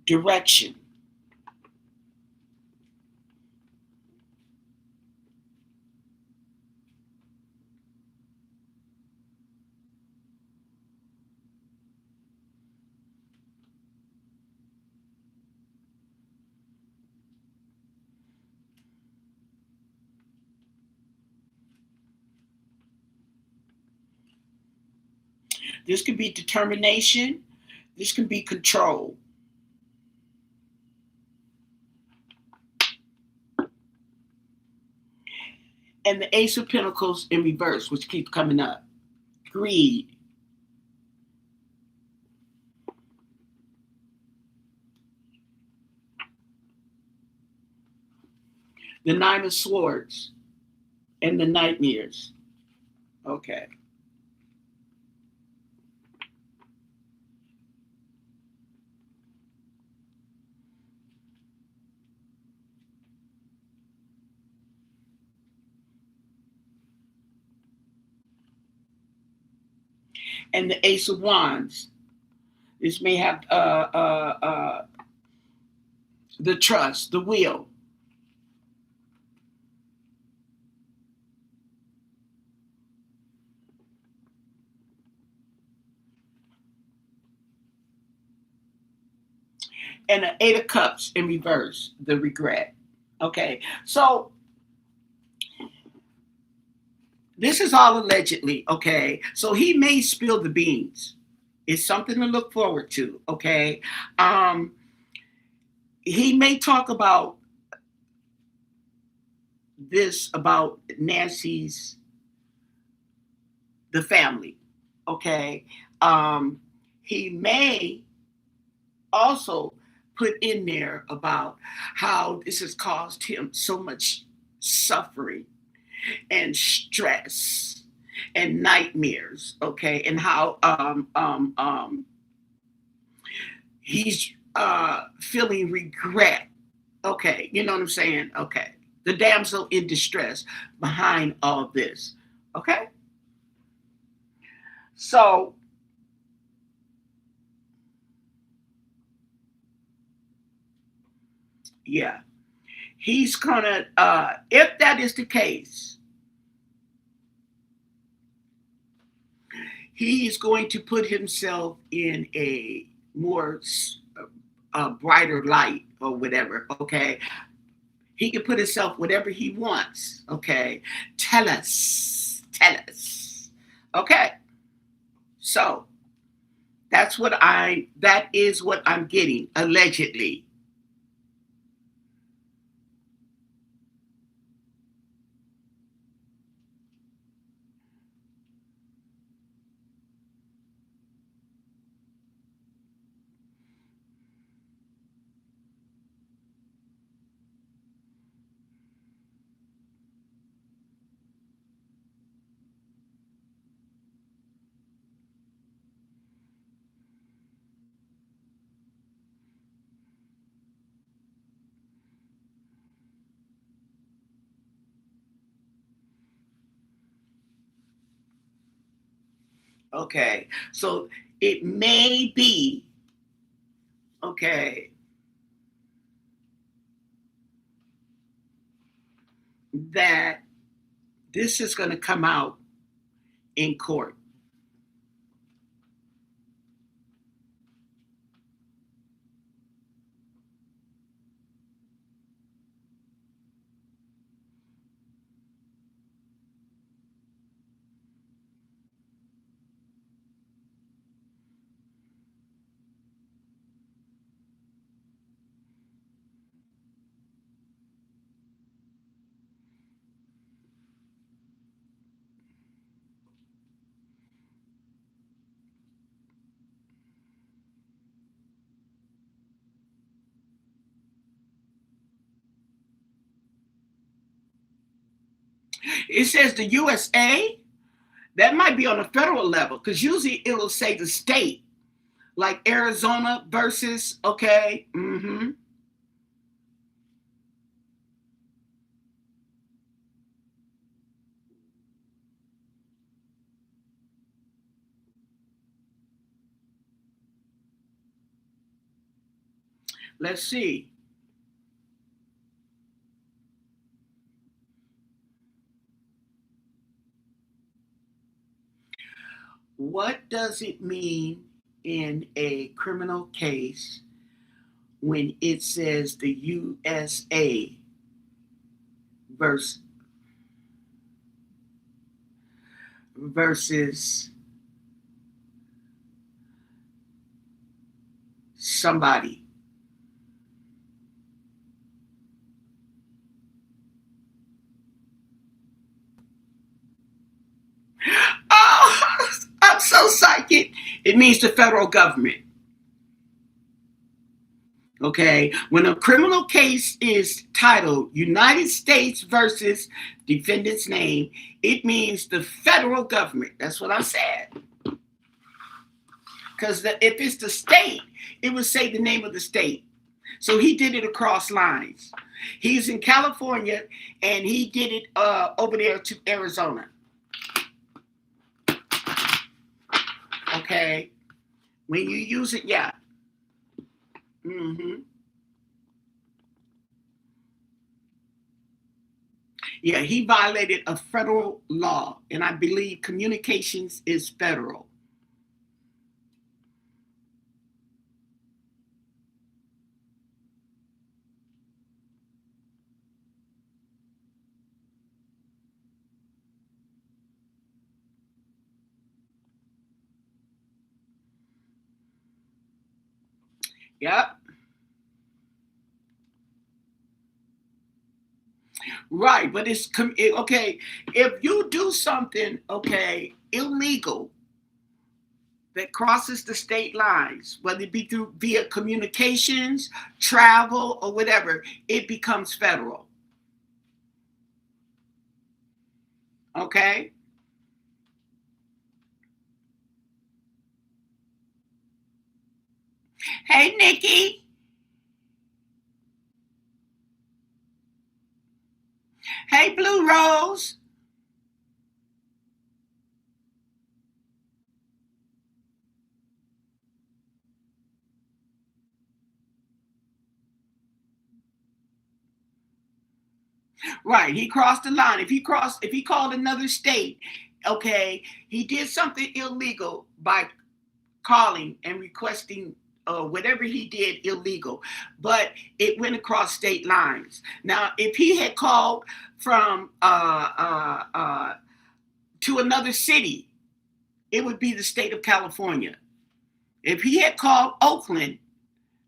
Direction. This could be determination. This can be control. And the Ace of Pentacles in reverse, which keeps coming up. Greed. The Nine of Swords. And the Nightmares. Okay. And the Ace of Wands. This may have the trust, the will. and an 8 of Cups in reverse, the regret. Okay, so this is all allegedly, okay? So he may spill the beans. It's something to look forward to, okay? He may talk about this about Nancy's, the family, okay? He may also put in there about how this has caused him so much suffering and stress and nightmares, okay, and how he's feeling regret, okay, you know what I'm saying, okay, the damsel in distress behind all this, okay, so yeah, he's gonna if that is the case, he is going to put himself in a more brighter light or whatever, okay? He can put himself whatever he wants, okay? Tell us, tell us. Okay, so that is what I'm getting, allegedly. Okay, so it may be, okay, that this is going to come out in court. It says the USA, that might be on a federal level because usually it'll say the state, like Arizona versus, okay, let's see. What does it mean in a criminal case when it says the USA versus versus somebody? Oh, I'm so psychic. It means the federal government. Okay, when a criminal case is titled United States versus defendant's name, it means the federal government. That's what I said. Because if it's the state, it would say the name of the state. So he did it across lines. He's in California and he did it over there to Arizona. Okay, when you use it, yeah. Mm-hmm. Yeah, he violated a federal law, and I believe communications is federal. Yep. Right, but okay. If you do something, okay, illegal that crosses the state lines, whether it be through via communications, travel, or whatever, it becomes federal. Okay. Hey, Nikki. Hey, Blue Rose. Right, he crossed the line. If he called another state, okay, he did something illegal by calling and requesting whatever he did illegal, but it went across state lines. Now, if he had called from to another city, it would be the state of California. If he had called Oakland,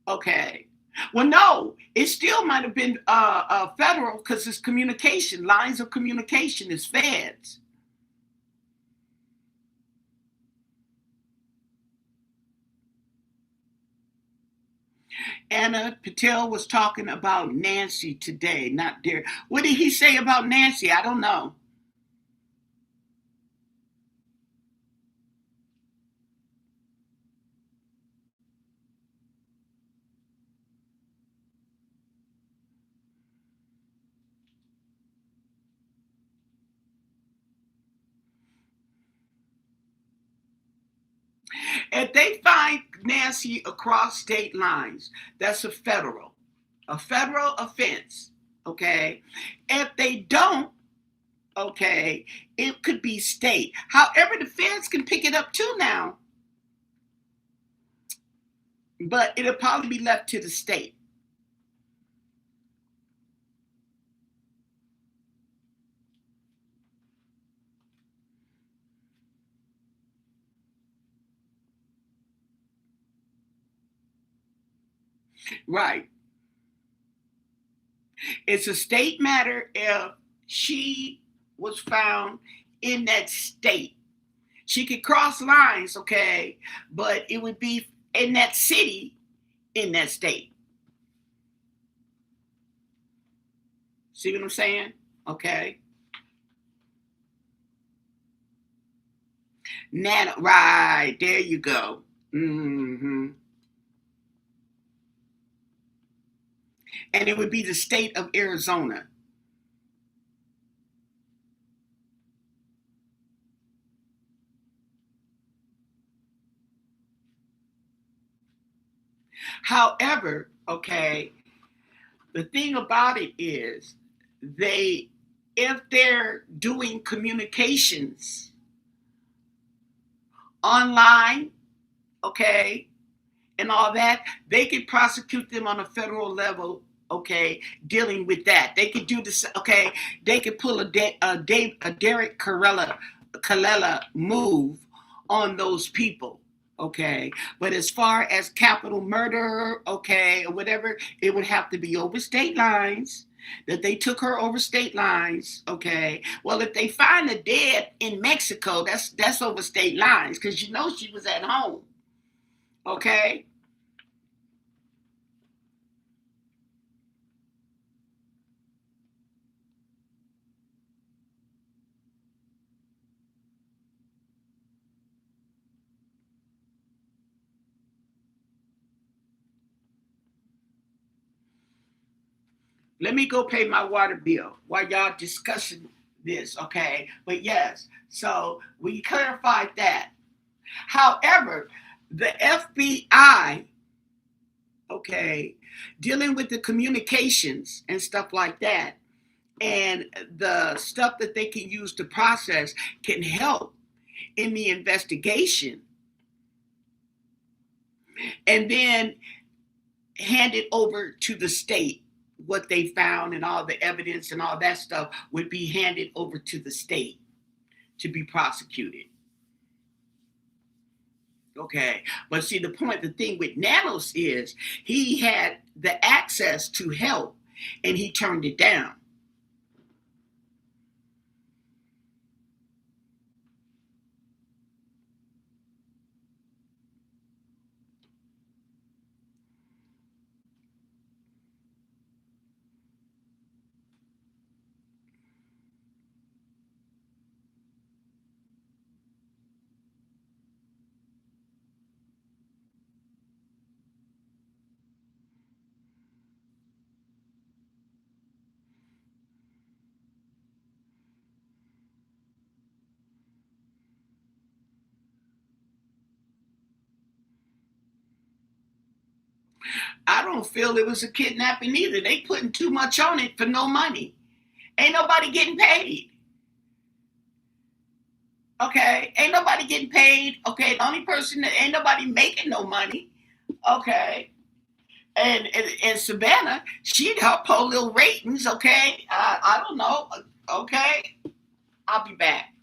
okay. Well, no, it still might have been federal because it's communication, lines of communication is feds. Anna Patel was talking about Nancy today, not Derrick. What did he say about Nancy? I don't know. If they find Nancy across state lines, that's a federal offense. Okay. If they don't, okay, it could be state. However, the feds can pick it up too now, but it'll probably be left to the state. Right. It's a state matter if she was found in that state. She could cross lines, okay, but it would be in that city, in that state. See what I'm saying? Okay. Nana, right, there you go. Hmm. And it would be the state of Arizona. However, okay, the thing about it is they, if they're doing communications online, okay, and all that, they could prosecute them on a federal level, okay, dealing with that. They could do this, okay, they could pull a Derrick Callela move on those people, okay. But as far as capital murder, okay, or whatever, it would have to be over state lines. That they took her over state lines, okay. Well, if they find her dead in Mexico, that's over state lines because you know she was at home, okay. Let me go pay my water bill while y'all discussing this, okay? But yes, so we clarified that. However, the FBI, okay, dealing with the communications and stuff like that, and the stuff that they can use to process can help in the investigation and then hand it over to the state. What they found and all the evidence and all that stuff would be handed over to the state to be prosecuted. Okay. But see, the thing with Nanos is he had the access to help and he turned it down. I don't feel it was a kidnapping either. They putting too much on it for no money. Ain't nobody getting paid. Okay, ain't nobody getting paid. Okay, the only person that ain't nobody making no money. Okay, and Savannah, she'd help her little ratings. Okay, I don't know. Okay, I'll be back.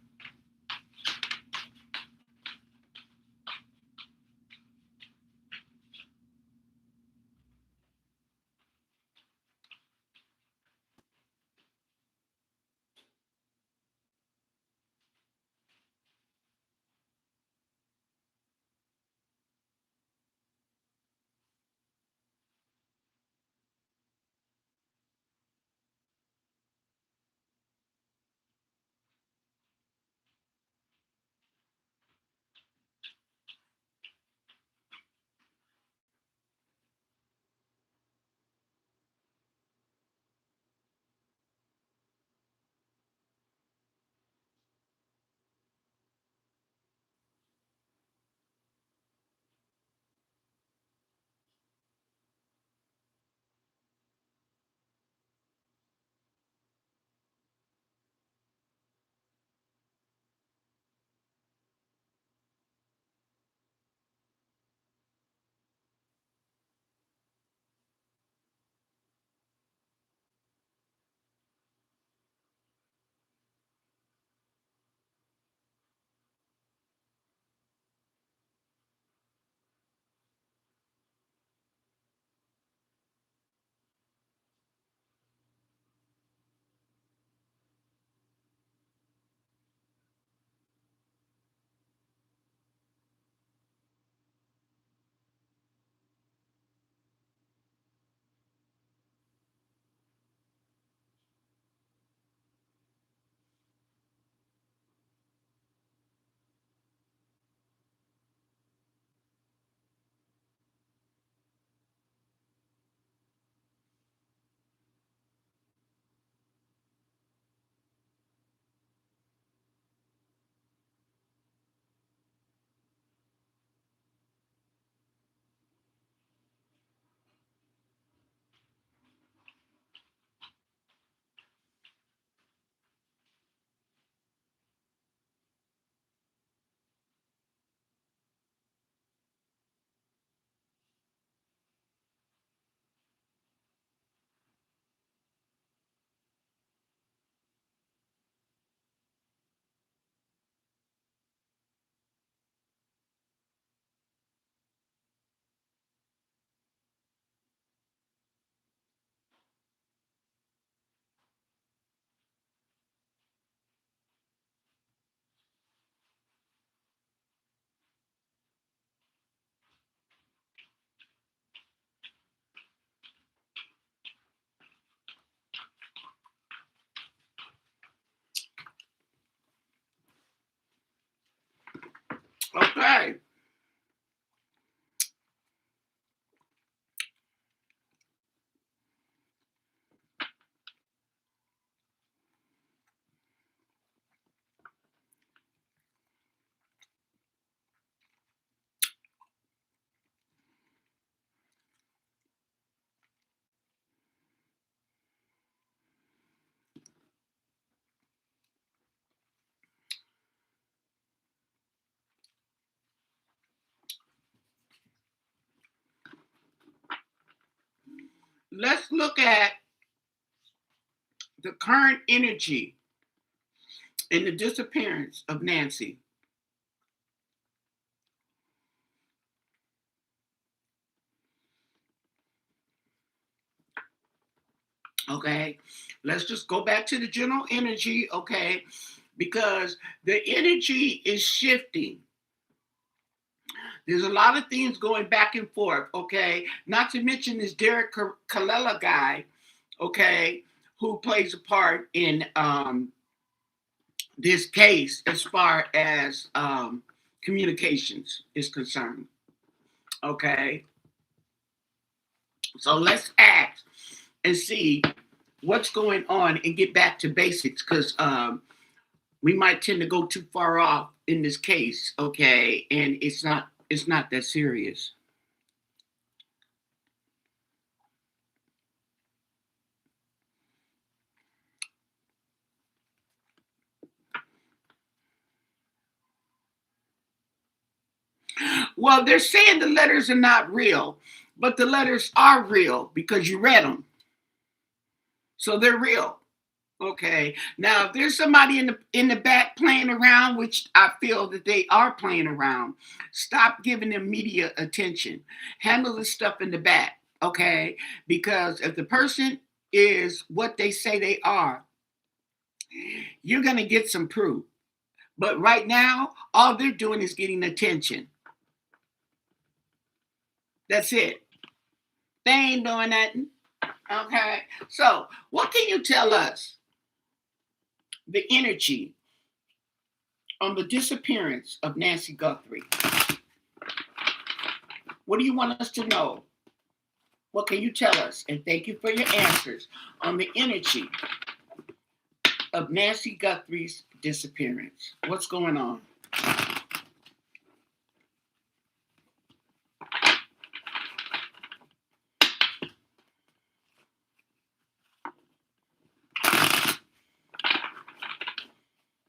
Okay. Let's look at the current energy in the disappearance of Nancy. Okay, let's just go back to the general energy. Okay, because the energy is shifting. There's a lot of things going back and forth. Okay, not to mention this Derrick Callela guy. Okay, who plays a part in this case as far as communications is concerned. Okay, so let's ask and see what's going on and get back to basics, because we might tend to go too far off in this case. Okay, and it's not that serious. Well, they're saying the letters are not real, but the letters are real because you read them, so they're real. Okay. Now, if there's somebody in the back playing around, which I feel that they are playing around, stop giving them media attention. Handle the stuff in the back. Okay. Because if the person is what they say they are, you're gonna get some proof. But right now, all they're doing is getting attention. That's it. They ain't doing nothing. Okay. So, what can you tell us? The energy on the disappearance of Nancy Guthrie. What do you want us to know? What can you tell us? And thank you for your answers on the energy of Nancy Guthrie's disappearance. What's going on?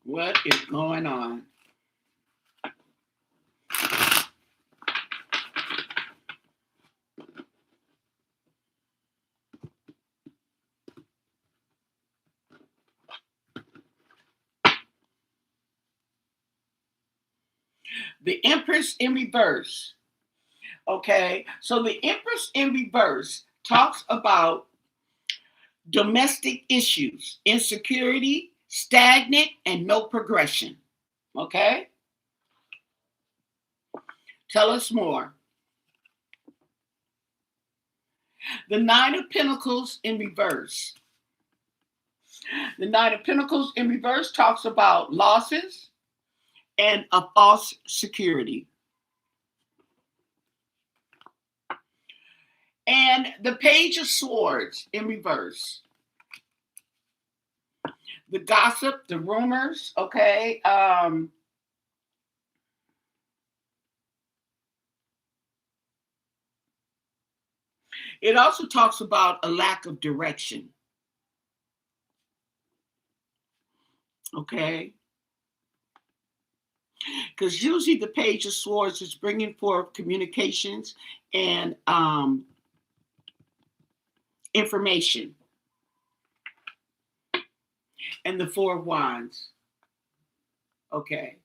What is going on? The Empress in reverse. Okay, so the Empress in reverse talks about domestic issues, insecurity, stagnant, and no progression. Okay, tell us more. The Nine of Pentacles in reverse. The Nine of Pentacles in reverse talks about losses and a false security. And the Page of Swords in reverse. The gossip, the rumors, okay? It also talks about a lack of direction, okay? Because usually the Page of Swords is bringing forth communications and information. And the Four of Wands, okay?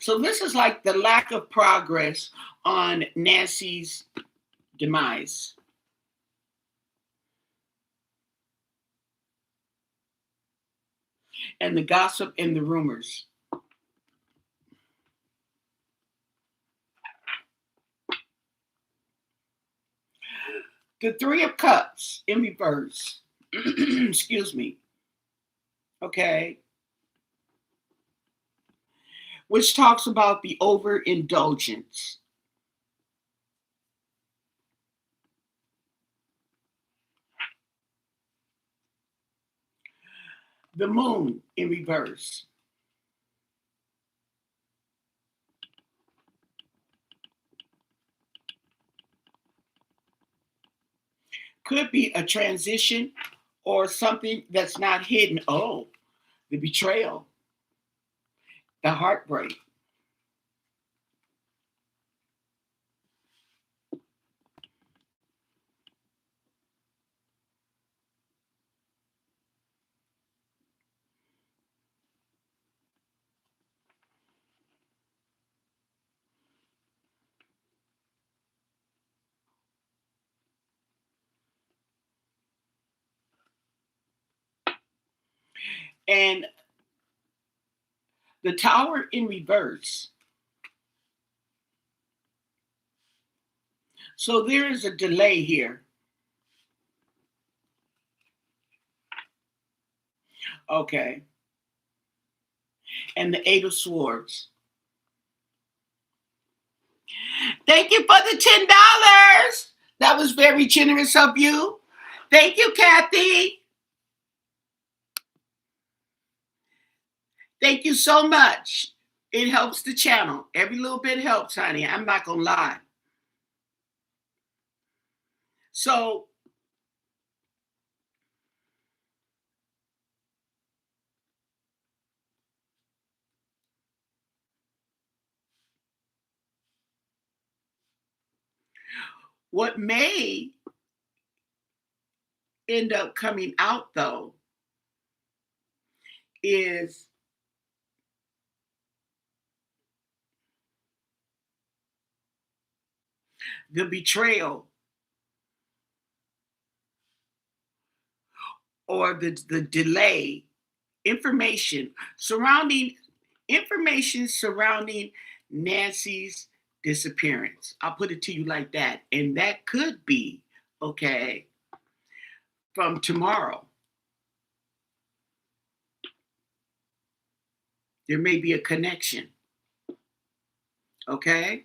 So this is like the lack of progress on Nancy's demise. And the gossip and the rumors. The Three of Cups in reverse. Excuse me. Okay. Which talks about the overindulgence. The Moon in reverse. Could be a transition or something that's not hidden. Oh, the betrayal, the heartbreak. And the Tower in reverse. So there is a delay here. Okay. And the Eight of Swords. Thank you for the $10. That was very generous of you. Thank you, Kathy. Thank you so much. It helps the channel. Every little bit helps, honey. I'm not going to lie. So, what may end up coming out, though, is the betrayal or the delay, information surrounding Nancy's disappearance. I'll put it to you like that. And that could be, okay, from tomorrow. There may be a connection. Okay?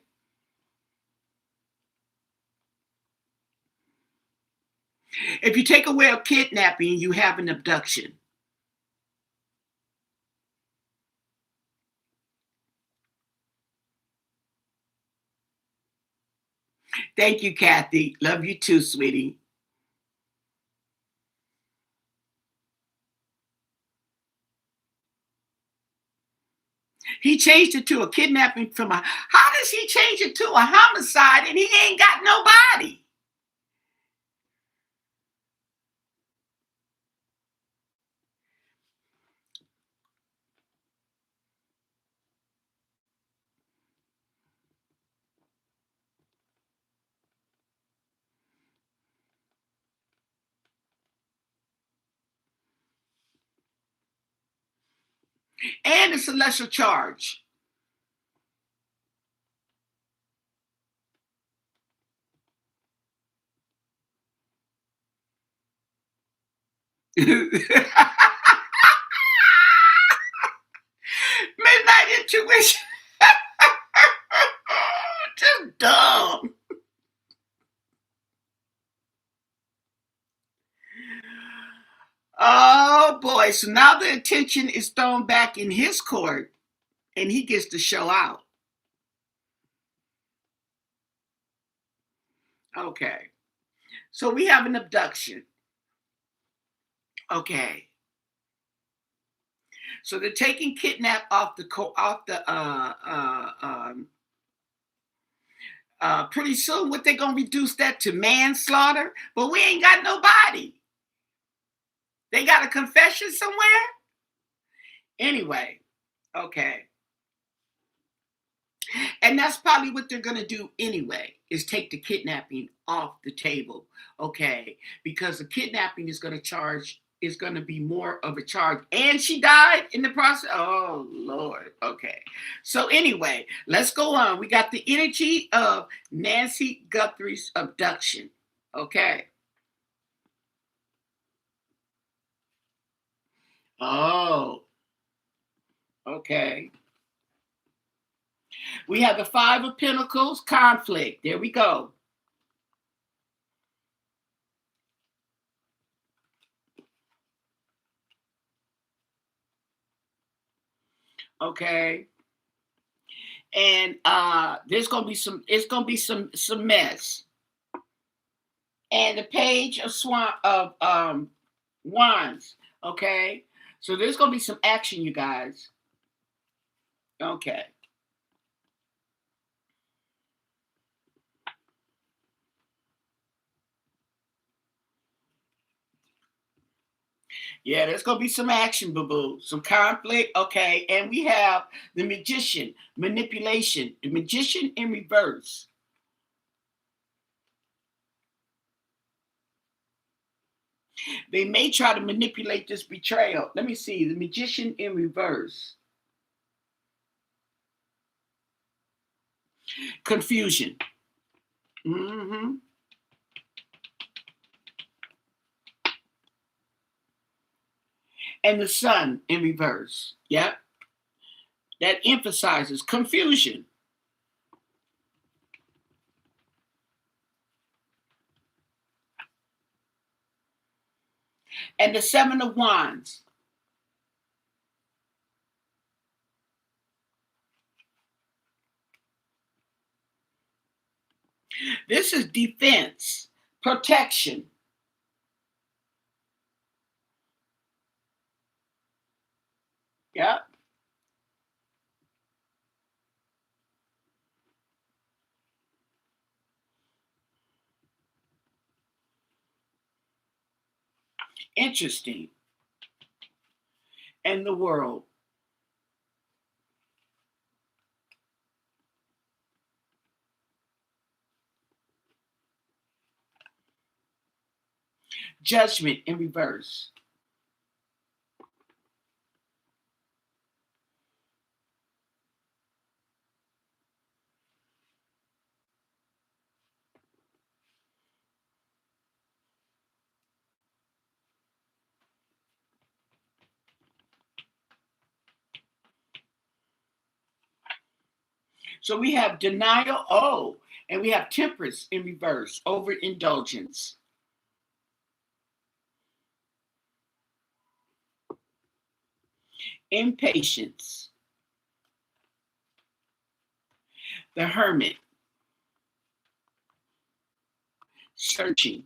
If you take away a kidnapping, you have an abduction. Thank you, Kathy. Love you too, sweetie. He changed it to a kidnapping from a... How does he change it to a homicide and he ain't got nobody? And it's a lesser charge. Midnight intuition. Just dumb. Oh boy. So now the attention is thrown back in his court and he gets to show out. Okay. So we have an abduction. Okay. So they're taking kidnap off the pretty soon. What they gonna reduce that to manslaughter? But we ain't got nobody. They got a confession somewhere? Anyway, okay. And that's probably what they're going to do anyway, is take the kidnapping off the table, okay? Because the kidnapping is going to be more of a charge. And she died in the process. Oh, Lord. Okay. So anyway, let's go on. We got the energy of Nancy Guthrie's abduction, okay? Oh, okay. We have the Five of Pentacles, conflict. There we go. Okay. And it's gonna be some mess. And the Page of Wands. Okay. So there's gonna be some action, you guys. Okay. Yeah, there's going to be some action, boo-boo. Some conflict. Okay. And we have the Magician, manipulation. The Magician in reverse. They may try to manipulate this betrayal. Let me see. The Magician in reverse. Confusion. Mm-hmm. And the Sun in reverse. Yep. That emphasizes confusion. And the Seven of Wands. This is defense, protection. Yep. Interesting. And the World. Judgment in reverse. So we have denial, and we have temperance in reverse, overindulgence. Impatience. The Hermit. Searching.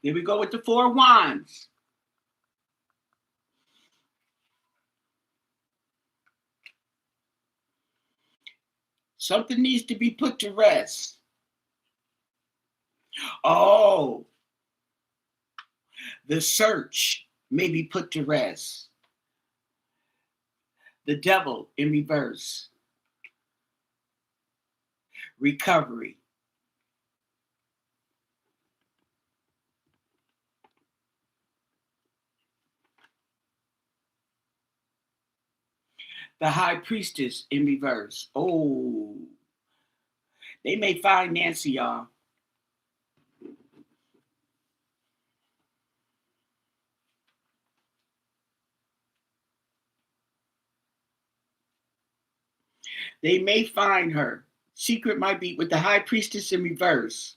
There we go with the Four Wands. Something needs to be put to rest. Oh, the search may be put to rest. The Devil in reverse. Recovery. The High Priestess in reverse. Oh, they may find Nancy, y'all. They may find her. Secret might be with the High Priestess in reverse.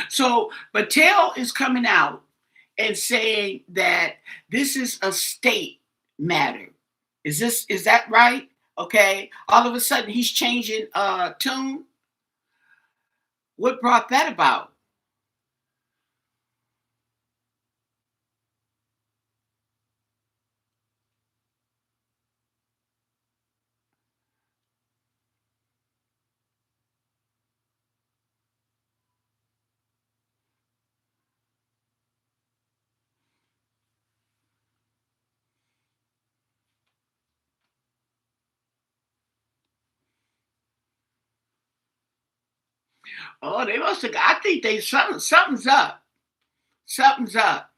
So Battelle is coming out and saying that this is a state matter. Is that right? Okay. All of a sudden he's changing tune. What brought that about? Oh, they must have. I think something's up. Something's up.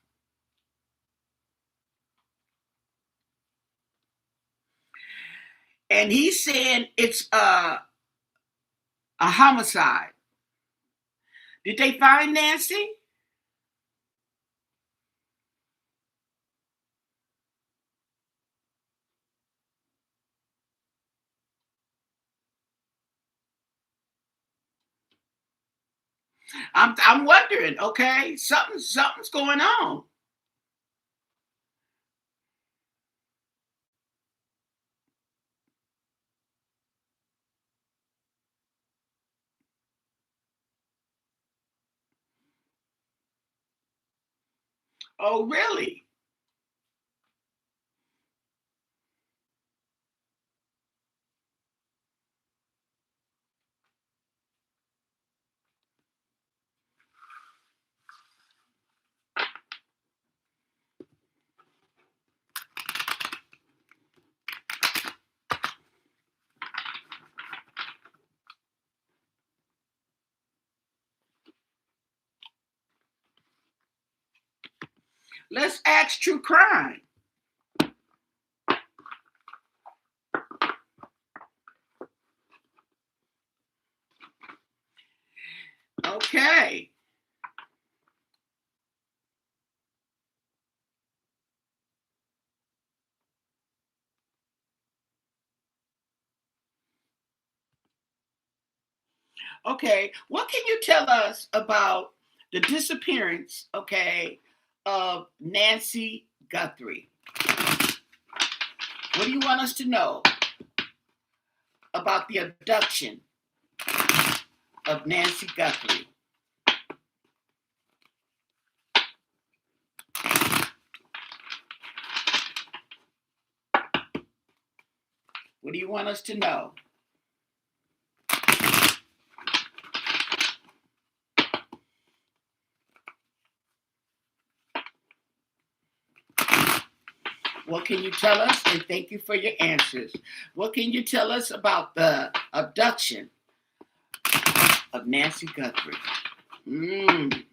And he's saying it's a homicide. Did they find Nancy? I'm wondering, okay? Something's going on. Oh, really? Let's ask true crime. Okay. Okay. What can you tell us about the disappearance, okay, of Nancy Guthrie? What do you want us to know about the abduction of Nancy Guthrie? What do you want us to know? What can you tell us? And thank you for your answers. What can you tell us about the abduction of Nancy Guthrie? Mm.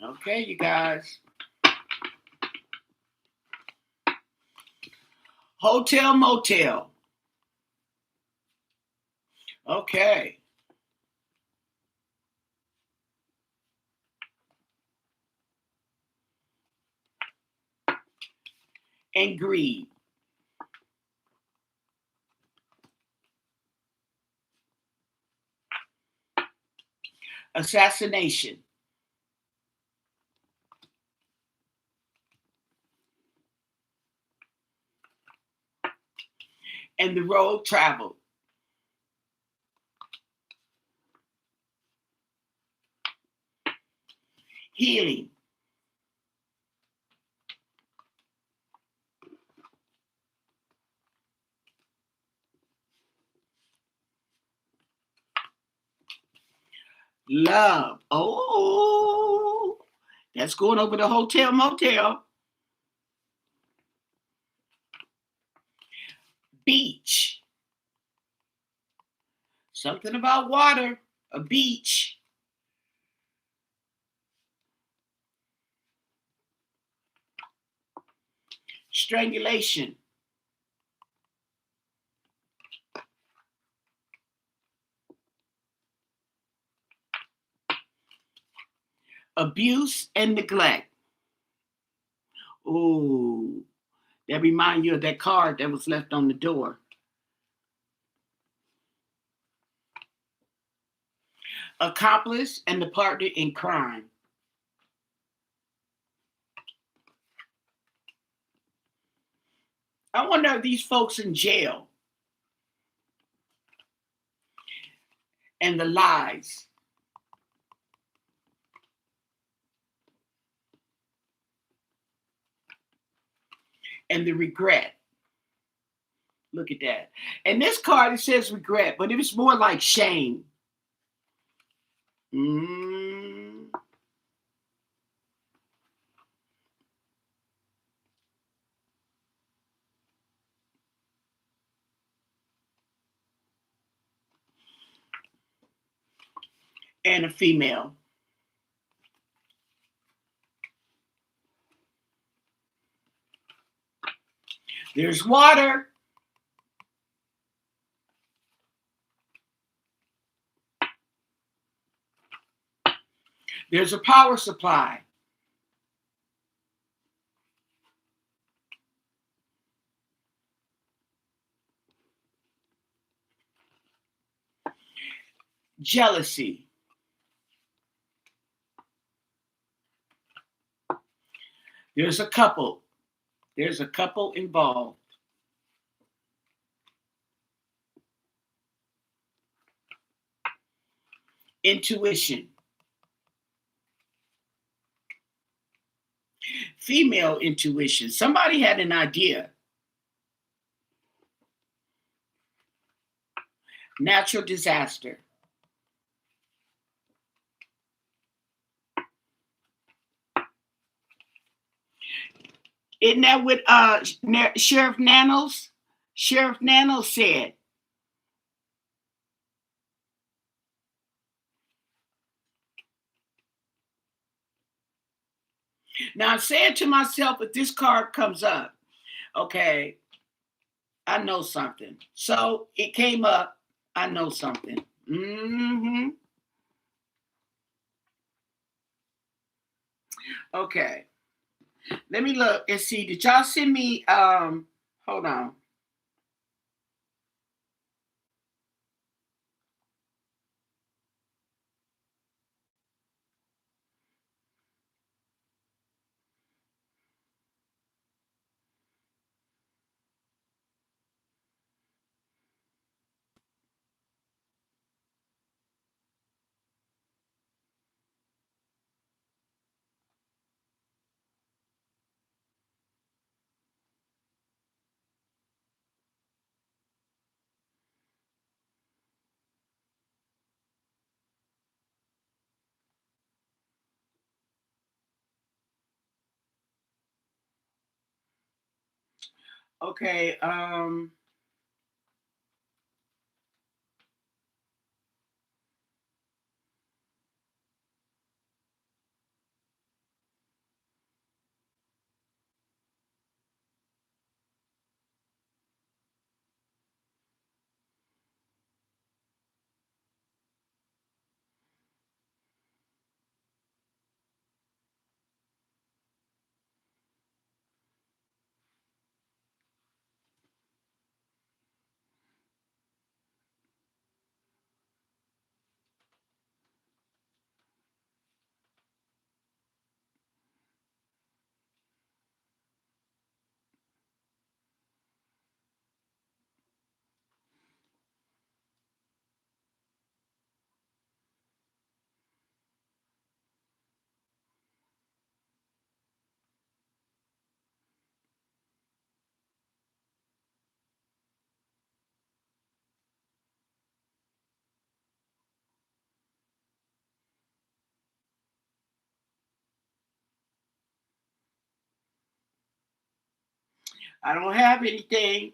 Okay, you guys. Hotel motel. Okay. And greed. Assassination. And the road traveled. Healing. Love. Oh, that's going over the hotel motel. Beach. Something about water. A beach. Strangulation. Abuse and neglect. Oh, that remind you of that card that was left on the door. Accomplice and the partner in crime. I wonder if these folks in jail and the lies and the regret. Look at that. And this card, it says regret, but it was more like shame. Mm. And a female. There's water. There's a power supply. jealousy. There's a couple. There's a couple involved. Intuition. Female intuition. Somebody had an idea. Natural disaster. Isn't that what Sheriff Nanos said? Now I'm saying to myself, if this card comes up, okay, I know something. So it came up, I know something. Mm-hmm. Okay. Let me look and see. Did y'all send me hold on. Okay, I don't have anything.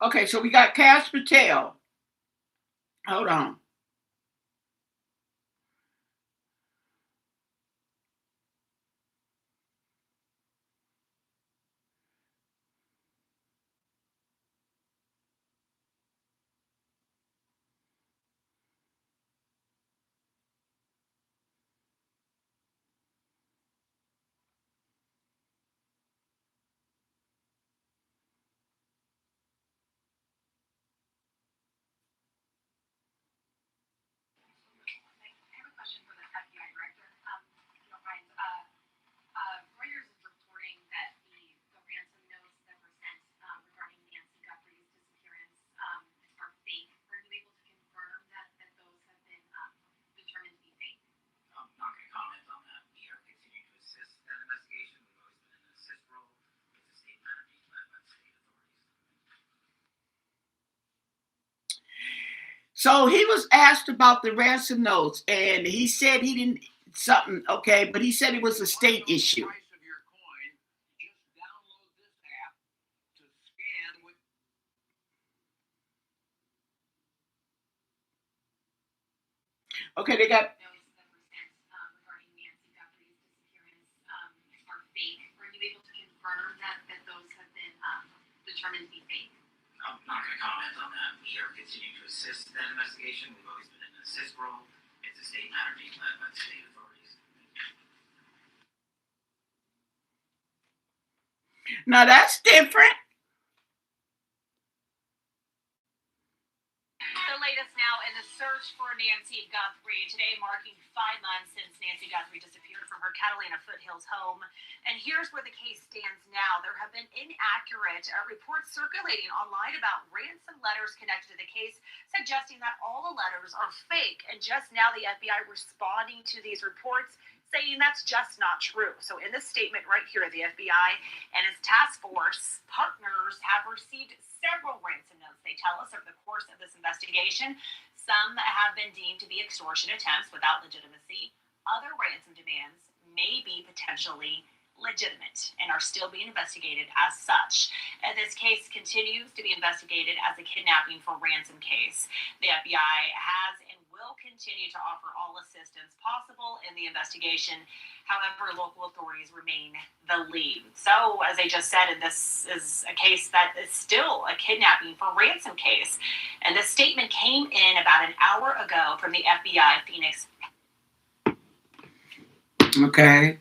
Okay, so we got Cash Patel. Hold on. So he was asked about the ransom notes, and he said he didn't something. Okay, but he said it was a state issue. Okay, they got we are continuing to assist that investigation. We've always been in an assist role. It's a state matter being led by the state authorities. Now that's different. The latest now in the search for Nancy Guthrie. Today marking 5 months since Nancy Guthrie disappeared from her Calella Foothills home. And here's where the case stands now. There have been inaccurate reports circulating online about ransom letters connected to the case, suggesting that all the letters are fake. And just now the FBI responding to these reports, saying that's just not true. So in this statement right here, the FBI and its task force partners have received several ransom notes, they tell us, over the course of this investigation. Some have been deemed to be extortion attempts without legitimacy. Other ransom demands may be potentially legitimate and are still being investigated as such. And this case continues to be investigated as a kidnapping for ransom case. The FBI has and will continue to offer all assistance possible in the investigation. However, local authorities remain the lead. So, as I just said, this is a case that is still a kidnapping for ransom case. And this statement came in about an hour ago from the FBI Phoenix. Okay.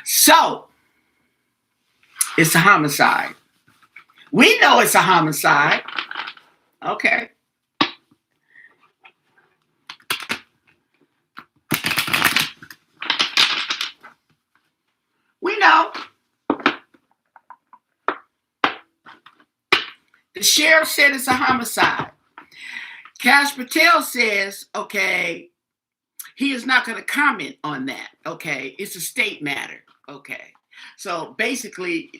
So, it's a homicide. We know it's a homicide. Okay. We know. The sheriff said it's a homicide. Cash Patel says, okay, he is not going to comment on that. Okay. It's a state matter. Okay. So basically,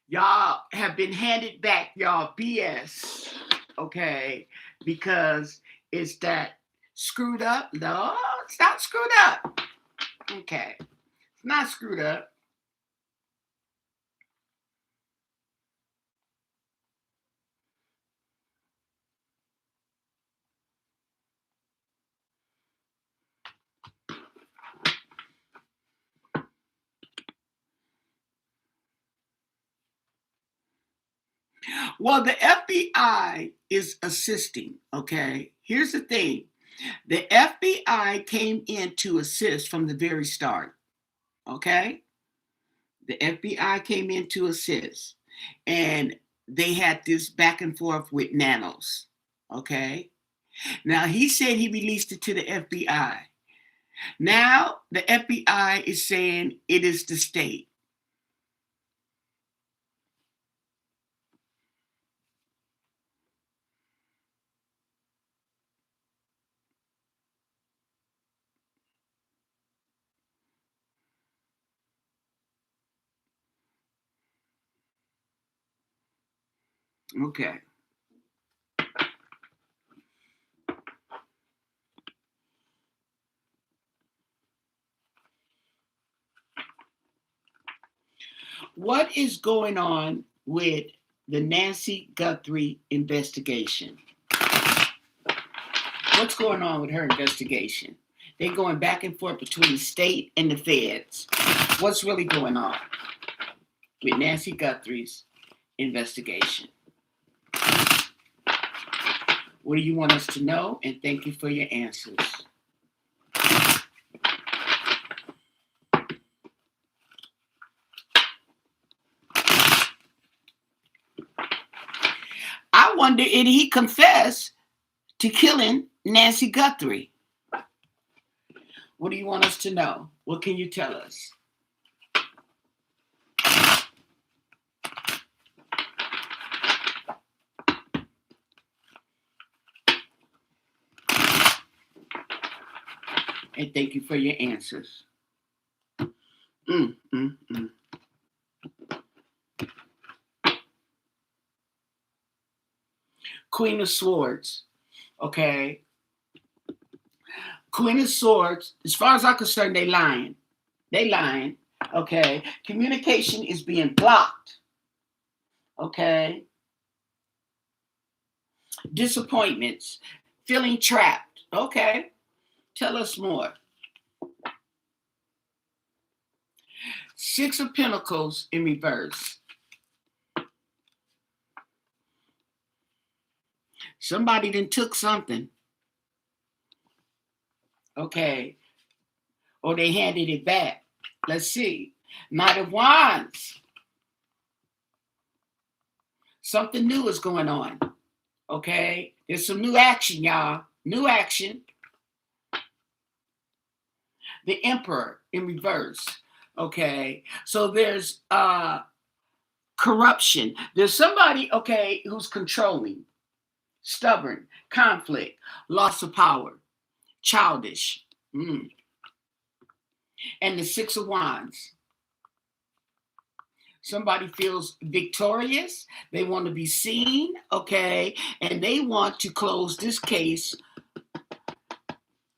y'all have been handed back y'all BS. Okay. Because it's that screwed up. No, it's not screwed up. Okay. It's not screwed up. Well, the FBI is assisting, okay? Here's the thing. The FBI came in to assist from the very start, okay? The FBI came in to assist. And they had this back and forth with Nanos, okay? Now, he said he released it to the FBI. Now, the FBI is saying it is the state. Okay. What is going on with the Nancy Guthrie investigation? What's going on with her investigation? They're going back and forth between the state and the feds. What's really going on with Nancy Guthrie's investigation? What do you want us to know? And thank you for your answers. I wonder if he confessed to killing Nancy Guthrie. What do you want us to know? What can you tell us? And thank you for your answers. Queen of Swords. Okay. Queen of Swords, as far as I'm concerned, they lying. They lying. Okay. Communication is being blocked. Okay. Disappointments. Feeling trapped. Okay. Tell us more. Six of Pentacles in reverse. Somebody done took something. Okay. Or they handed it back. Let's see. Knight of Wands. Something new is going on. Okay. There's some new action, y'all. New action. The Emperor in reverse. Okay. So there's corruption. There's somebody, okay, who's controlling, stubborn, conflict, loss of power, childish. And the Six of Wands. Somebody feels victorious. They want to be seen, okay, and they want to close this case.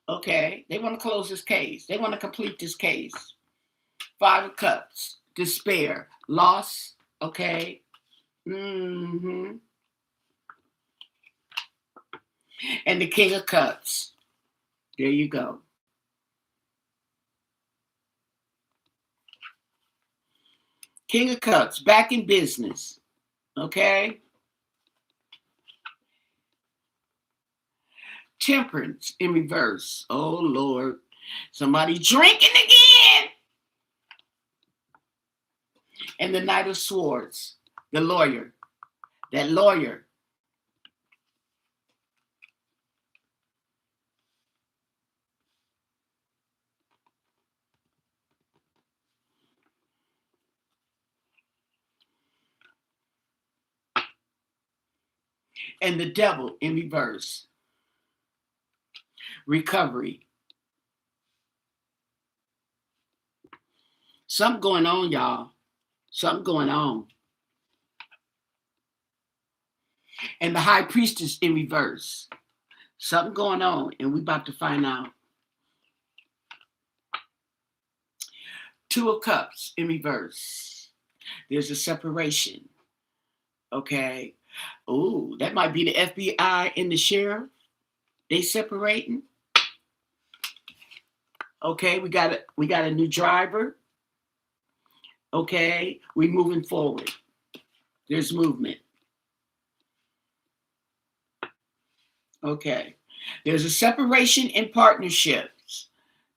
Okay, they want to close this case. They want to complete this case. Five of Cups, despair, loss, okay. And the King of Cups. There you go. King of Cups, back in business, okay. Temperance in reverse. Oh, Lord. Somebody drinking again. And the Knight of Swords, the lawyer. That lawyer. And the Devil in reverse. Recovery. Something going on, y'all. Something going on. And the High Priestess in reverse. Something going on, and we about to find out. Two of Cups in reverse. There's a separation. Okay. Ooh, that might be the FBI and the sheriff. They separating. Okay, we got a new driver. Okay, we moving forward. There's movement. Okay, there's a separation in partnerships.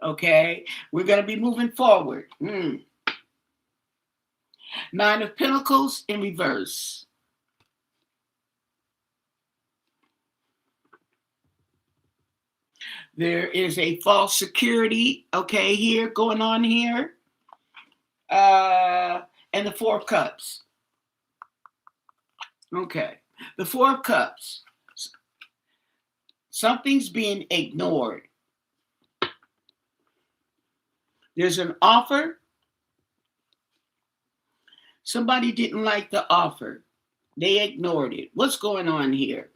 Okay, we're gonna be moving forward. Nine of Pentacles in reverse. There is a false security, okay, here going on here. And the Four of Cups. Okay, the Four of Cups. Something's being ignored. There's an offer. Somebody didn't like the offer. They ignored it. What's going on here?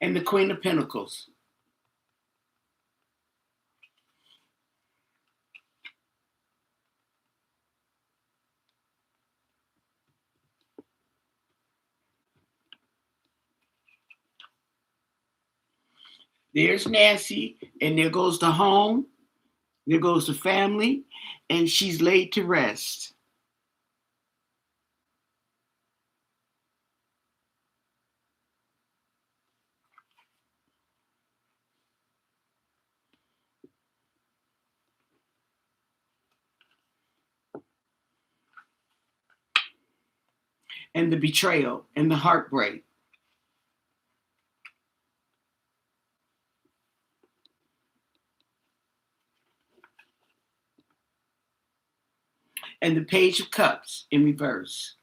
And the Queen of Pentacles. There's Nancy, and there goes the home. There goes the family, and she's laid to rest. And the betrayal and the heartbreak. And the Page of Cups in reverse.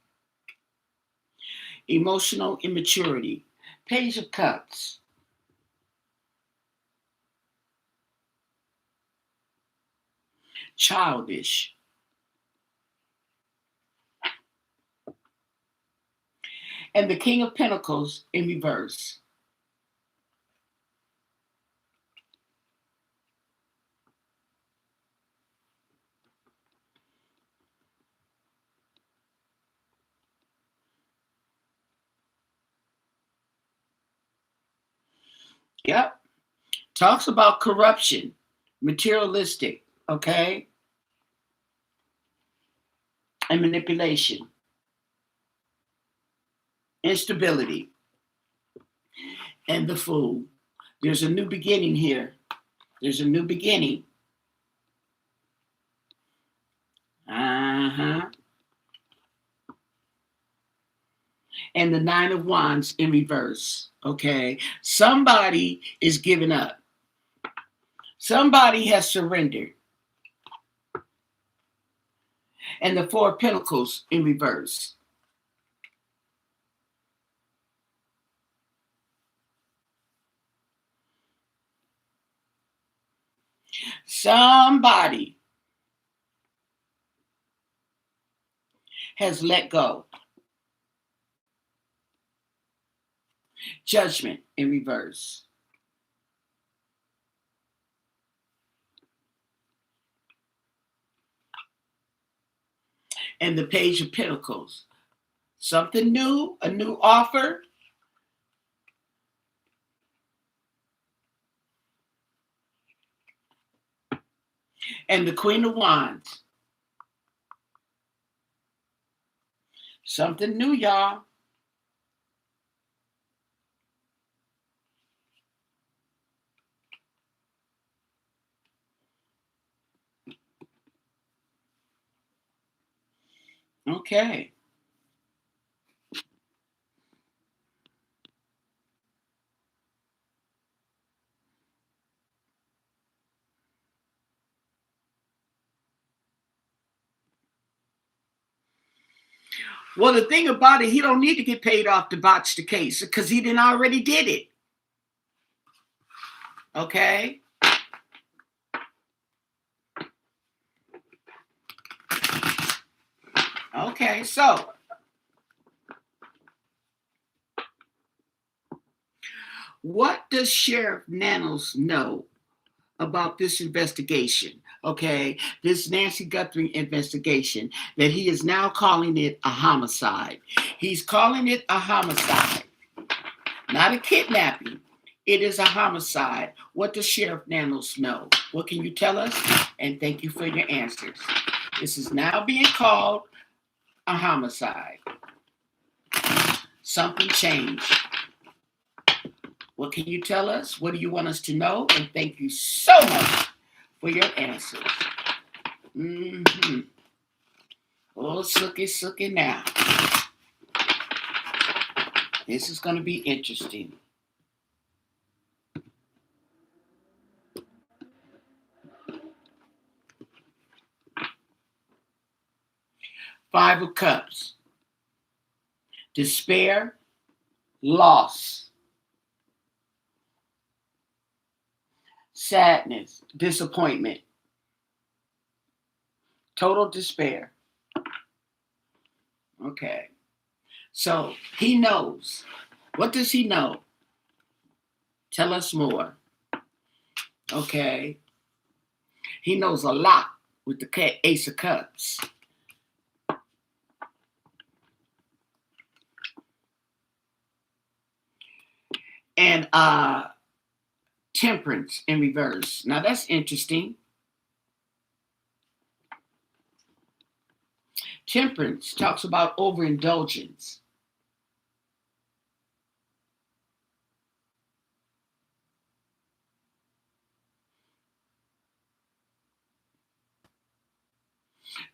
Emotional immaturity. Page of Cups. Childish. And the King of Pentacles in reverse. Yep. Talks about corruption, materialistic, okay, and manipulation, instability, and the fool. There's a new beginning here. There's a new beginning. Uh-huh. And the Nine of Wands in reverse. Okay. Somebody is giving up. Somebody has surrendered. And the Four of Pentacles in reverse. Somebody has let go. Judgment in reverse. And the Page of Pentacles. Something new, a new offer. And the Queen of Wands. Something new, y'all. Okay. Well, the thing about it, he don't need to get paid off to botch the case because he didn't already did it. Okay. Okay, so what does Sheriff Nanos know about this investigation? Okay, this Nancy Guthrie investigation that he is now calling it a homicide. He's calling it a homicide, not a kidnapping. It is a homicide. What does Sheriff Nanos know? What can you tell us? And thank you for your answers. This is now being called a homicide. Something changed. What can you tell us? What do you want us to know? And thank you so much for your answers. Mm-hmm. Oh, sookie now. This is going to be interesting. Five of Cups. Despair, loss, sadness, disappointment, total despair. Okay. So he knows. What does he know? Tell us more. Okay. He knows a lot with the Ace of Cups. And Temperance in reverse. Now that's interesting. Temperance talks about overindulgence.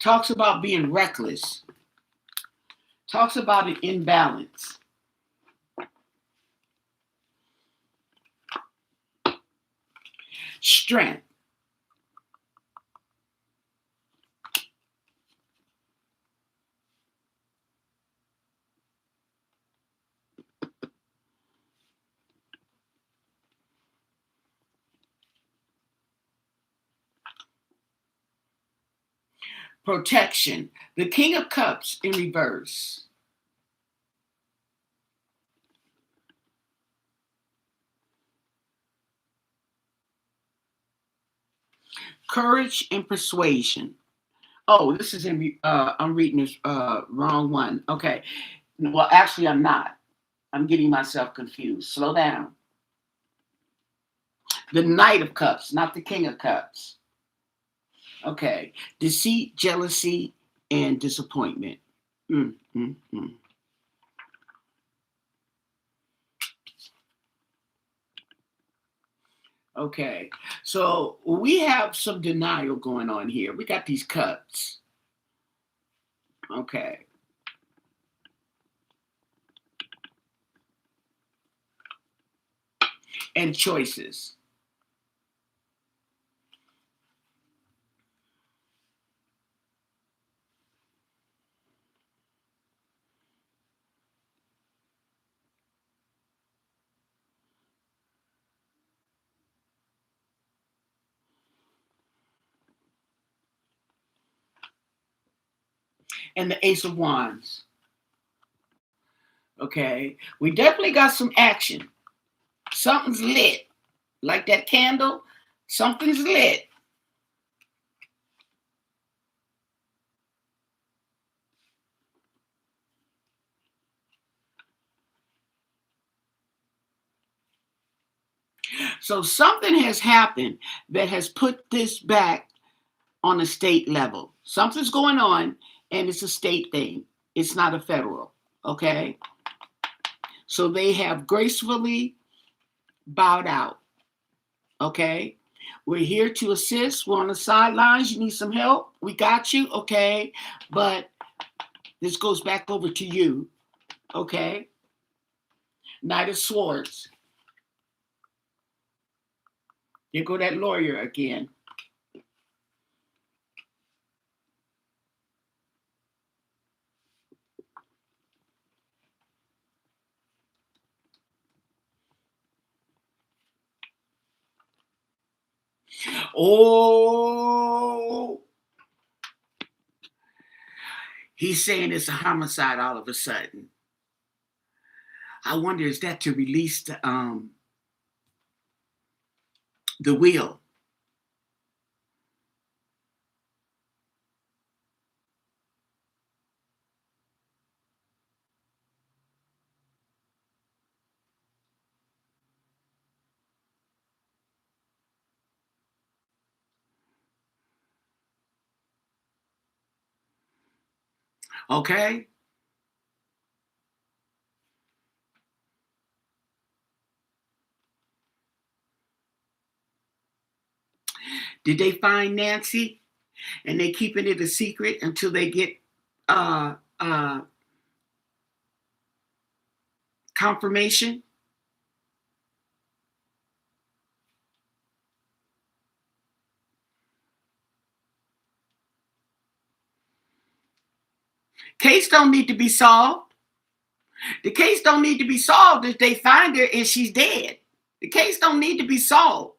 Talks about being reckless. Talks about an imbalance. Strength. Protection. The King of Cups in reverse. Courage and persuasion. Oh, this is in, I'm reading this wrong one. Okay. Well, actually, I'm not. I'm getting myself confused. Slow down. The Knight of Cups, not the King of Cups. Okay. Deceit, jealousy, and disappointment. Mm, mm, mm. Okay. So we have some denial going on here. We got these cups. Okay. And choices. And the Ace of Wands. Okay. We definitely got some action. Something's lit. Like that candle, something's lit. So something has happened that has put this back on a state level. Something's going on, and it's a state thing. It's not a federal. Okay. So they have gracefully bowed out. Okay. We're here to assist. We're on the sidelines. You need some help. We got you. Okay. But this goes back over to you. Okay. Knight of Swords. Here go that lawyer again. Oh, he's saying it's a homicide all of a sudden. I wonder, is that to release the will? Okay. Did they find Nancy and they keeping it a secret until they get uh uh confirmation? Case don't need to be solved. The case don't need to be solved if they find her and she's dead. The case don't need to be solved.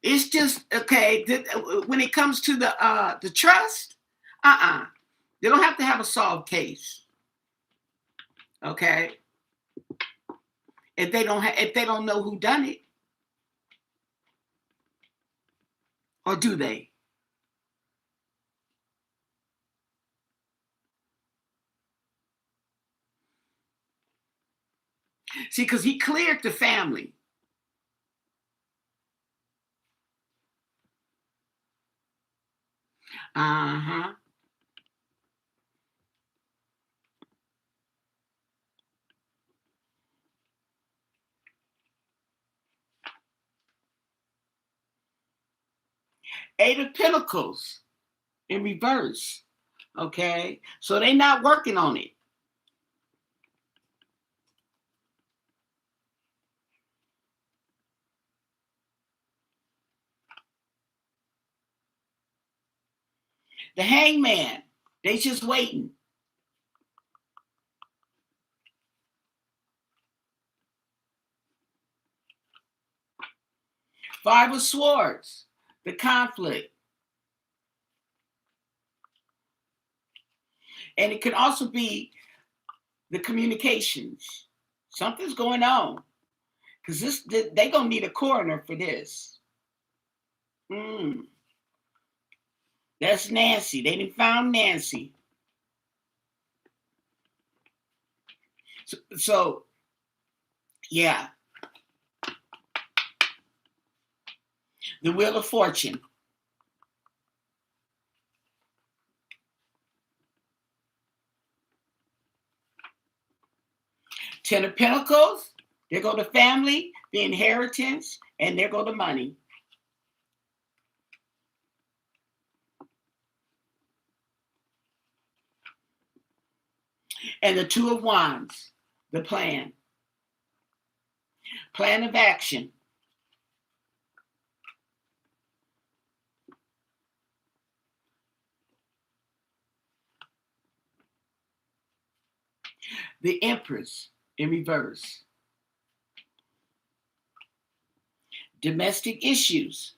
It's just okay. When it comes to the trust, they don't have to have a solved case. Okay, if they don't know who done it, or do they? See, because he cleared the family. Uh-huh. Eight of Pentacles in reverse. Okay, so they're not working on it. The Hangman, they just waiting. Five of Swords, the conflict. And it could also be the communications. Something's going on. Because they're going to need a coroner for this. That's Nancy. They didn't found Nancy. So yeah. The Wheel of Fortune. Ten of Pentacles. There go the family, the inheritance, and there go the money. And the Two of Wands, the plan. Plan of action. The Empress in reverse. Domestic issues.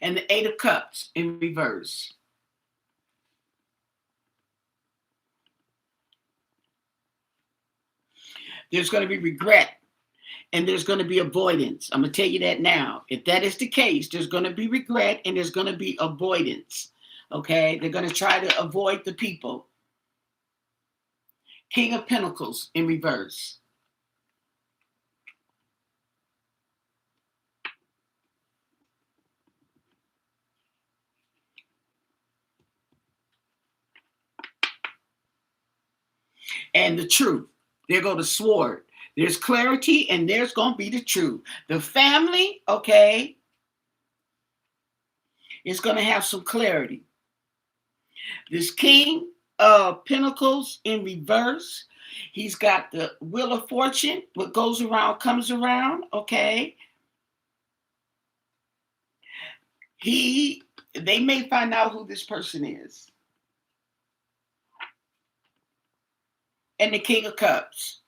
And the Eight of Cups in reverse. There's going to be regret and there's going to be avoidance. I'm going to tell you that now. If that is the case, there's going to be regret and there's going to be avoidance. Okay? They're going to try to avoid the people. King of Pentacles in reverse. And the truth. There go the sword. There's clarity and there's going to be the truth. The family, okay, is going to have some clarity. This King of Pentacles in reverse. He's got the Wheel of Fortune. What goes around comes around, okay? They may find out who this person is. And the King of Cups.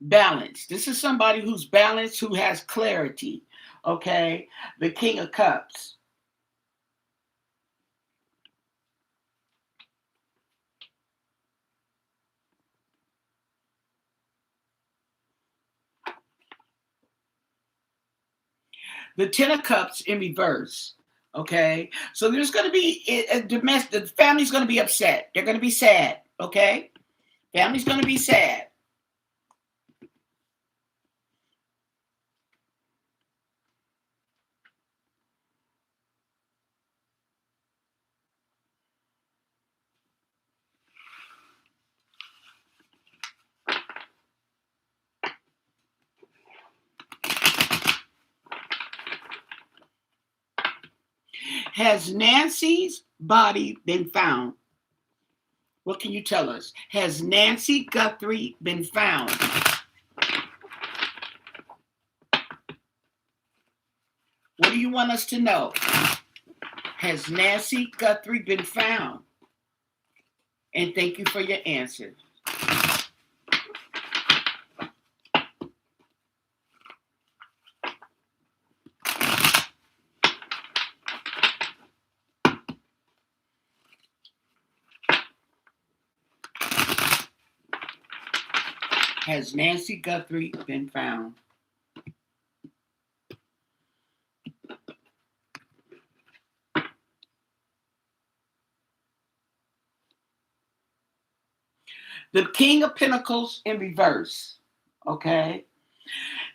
Balance. This is somebody who's balanced, who has clarity. Okay? The King of Cups. The Ten of Cups in reverse. Okay? So there's going to be a domestic, the family's going to be upset. They're going to be sad. Okay? Family's going to be sad. Has Nancy's body been found? What can you tell us? Has Nancy Guthrie been found? What do you want us to know? Has Nancy Guthrie been found? And thank you for your answer. Has Nancy Guthrie been found? The King of Pentacles in reverse. Okay.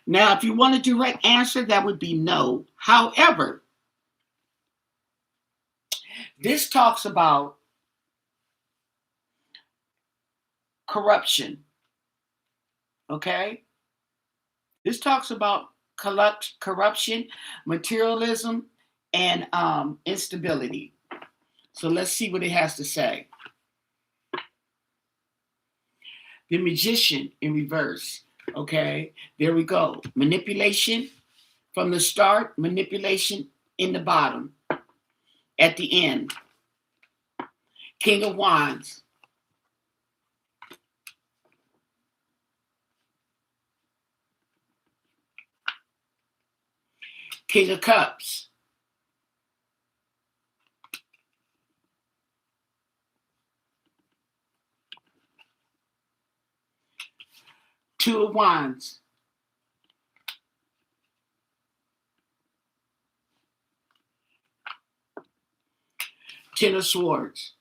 Now, if you want a direct answer, that would be no. However, this talks about corruption. Okay? This talks about corruption, materialism, and instability. So let's see what it has to say. The Magician in reverse. Okay? There we go. Manipulation from the start, manipulation in the bottom. At the end. King of Wands. King of Cups. Two of Wands. Ten of Swords.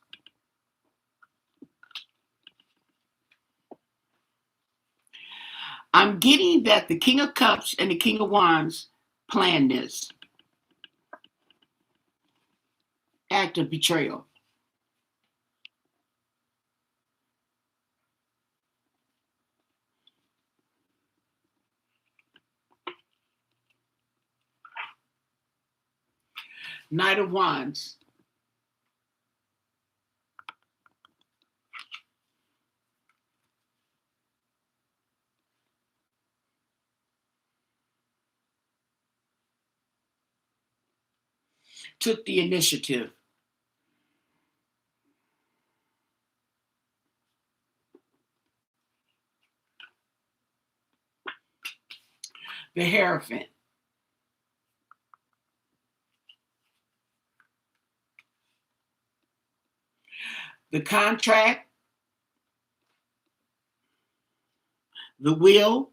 I'm getting that the King of Cups and the King of Wands planned this act of betrayal. Knight of Wands. Took the initiative. The Hierophant. The Contract. The Will.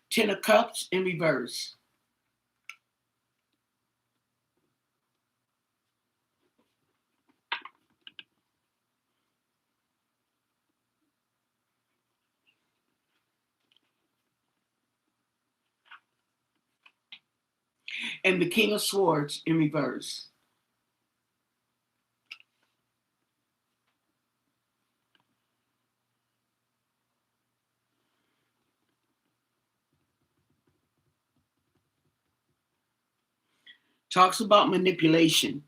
Ten of Cups in reverse. And the King of Swords in reverse. Talks about manipulation.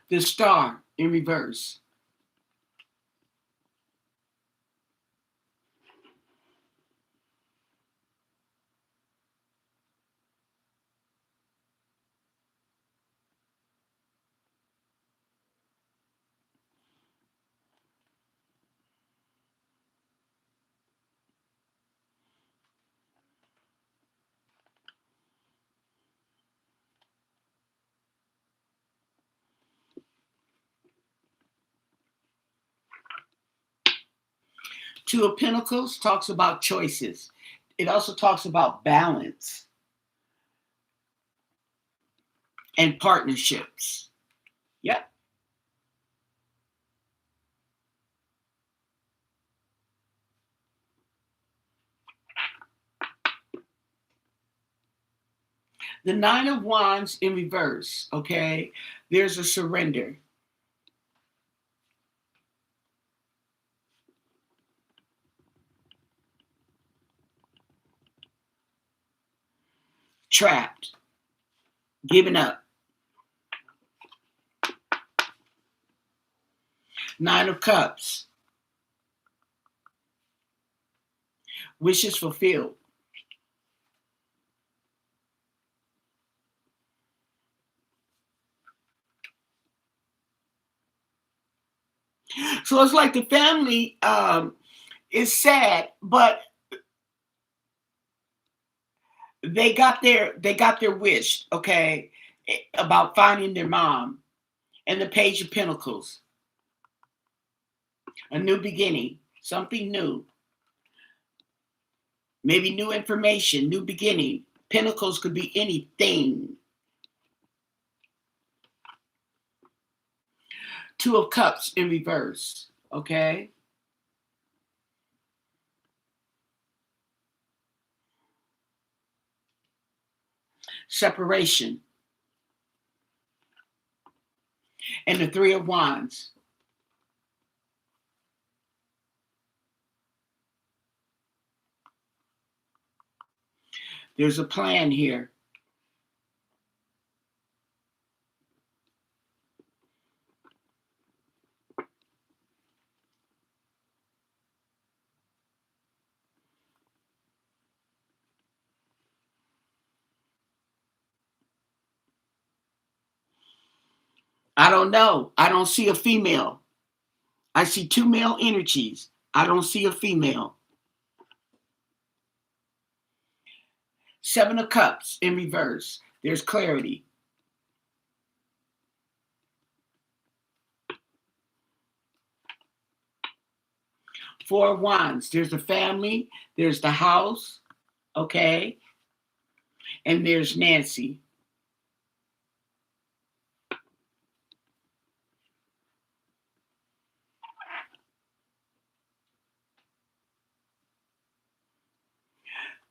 The Star in reverse. Two of Pentacles talks about choices. It also talks about balance and partnerships. Yep. The Nine of Wands in reverse, okay? There's a surrender. Trapped. Giving up. Nine of Cups. Wishes fulfilled. So it's like the family is sad, but they got their wish, okay, about finding their mom. And the Page of Pentacles. A new beginning, something new. Maybe new information, new beginning. Pentacles could be anything. Two of Cups in reverse, okay? Separation. And the Three of Wands. There's a plan here. I don't know. I don't see a female. I see two male energies. I don't see a female. Seven of Cups in reverse. There's clarity. Four of Wands. There's the family. There's the house. Okay. And there's Nancy.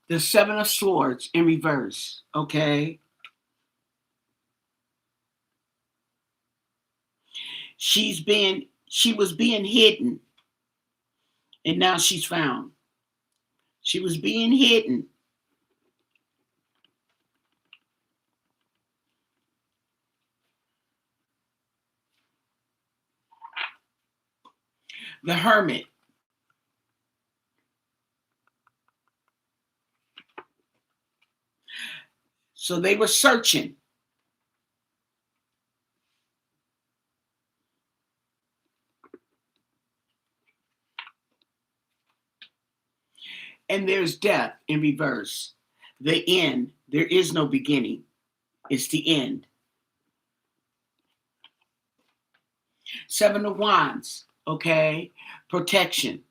The Seven of Swords in reverse. Okay. She was being hidden, and now she's found. She was being hidden. The Hermit. So they were searching. And there's death in reverse. The end. There is no beginning. It's the end. Seven of Wands. Okay. Protection.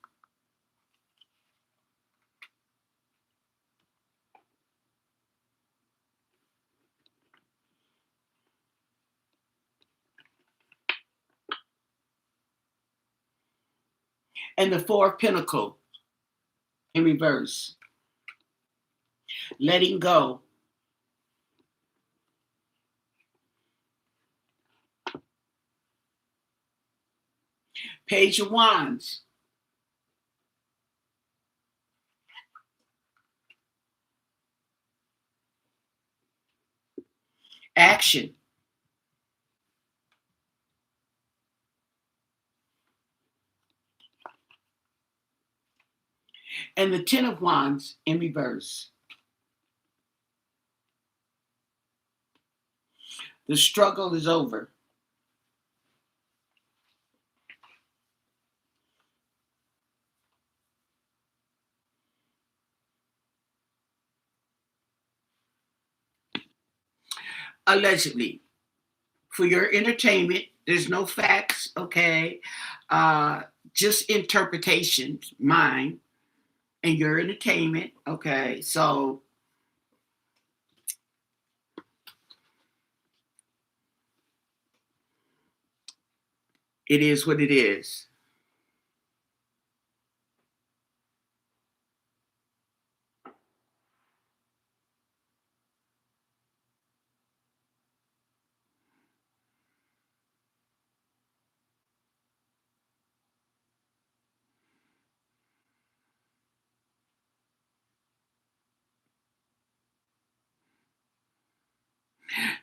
And the Four of Pentacles in reverse. Letting go. Page of Wands. Action. And the Ten of Wands in reverse. The struggle is over. Allegedly. For your entertainment, there's no facts, okay? Just interpretations, mine, and your entertainment, okay? So it is what it is.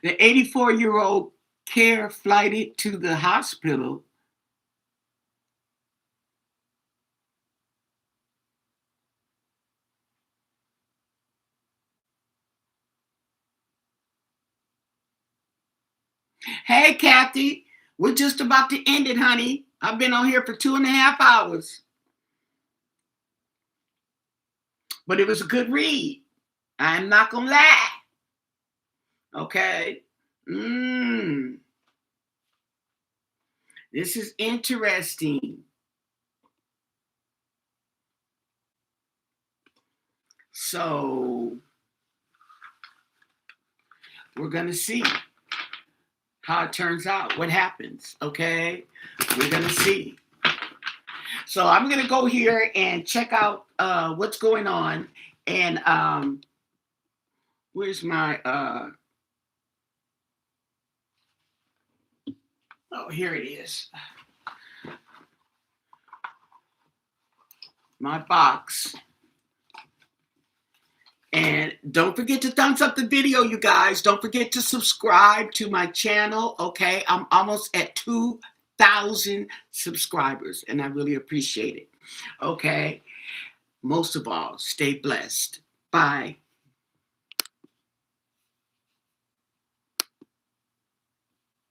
The 84-year-old care flighted to the hospital. Hey, Kathy, we're just about to end it, honey. I've been on here for 2.5 hours. But it was a good read. I'm not going to lie. Okay. This is interesting. So we're going to see how it turns out, what happens, okay? We're going to see. So I'm going to go here and check out what's going on. And where's my... oh, here it is. My box. And don't forget to thumbs up the video, you guys. Don't forget to subscribe to my channel, okay? I'm almost at 2,000 subscribers, and I really appreciate it, okay? Most of all, stay blessed. Bye.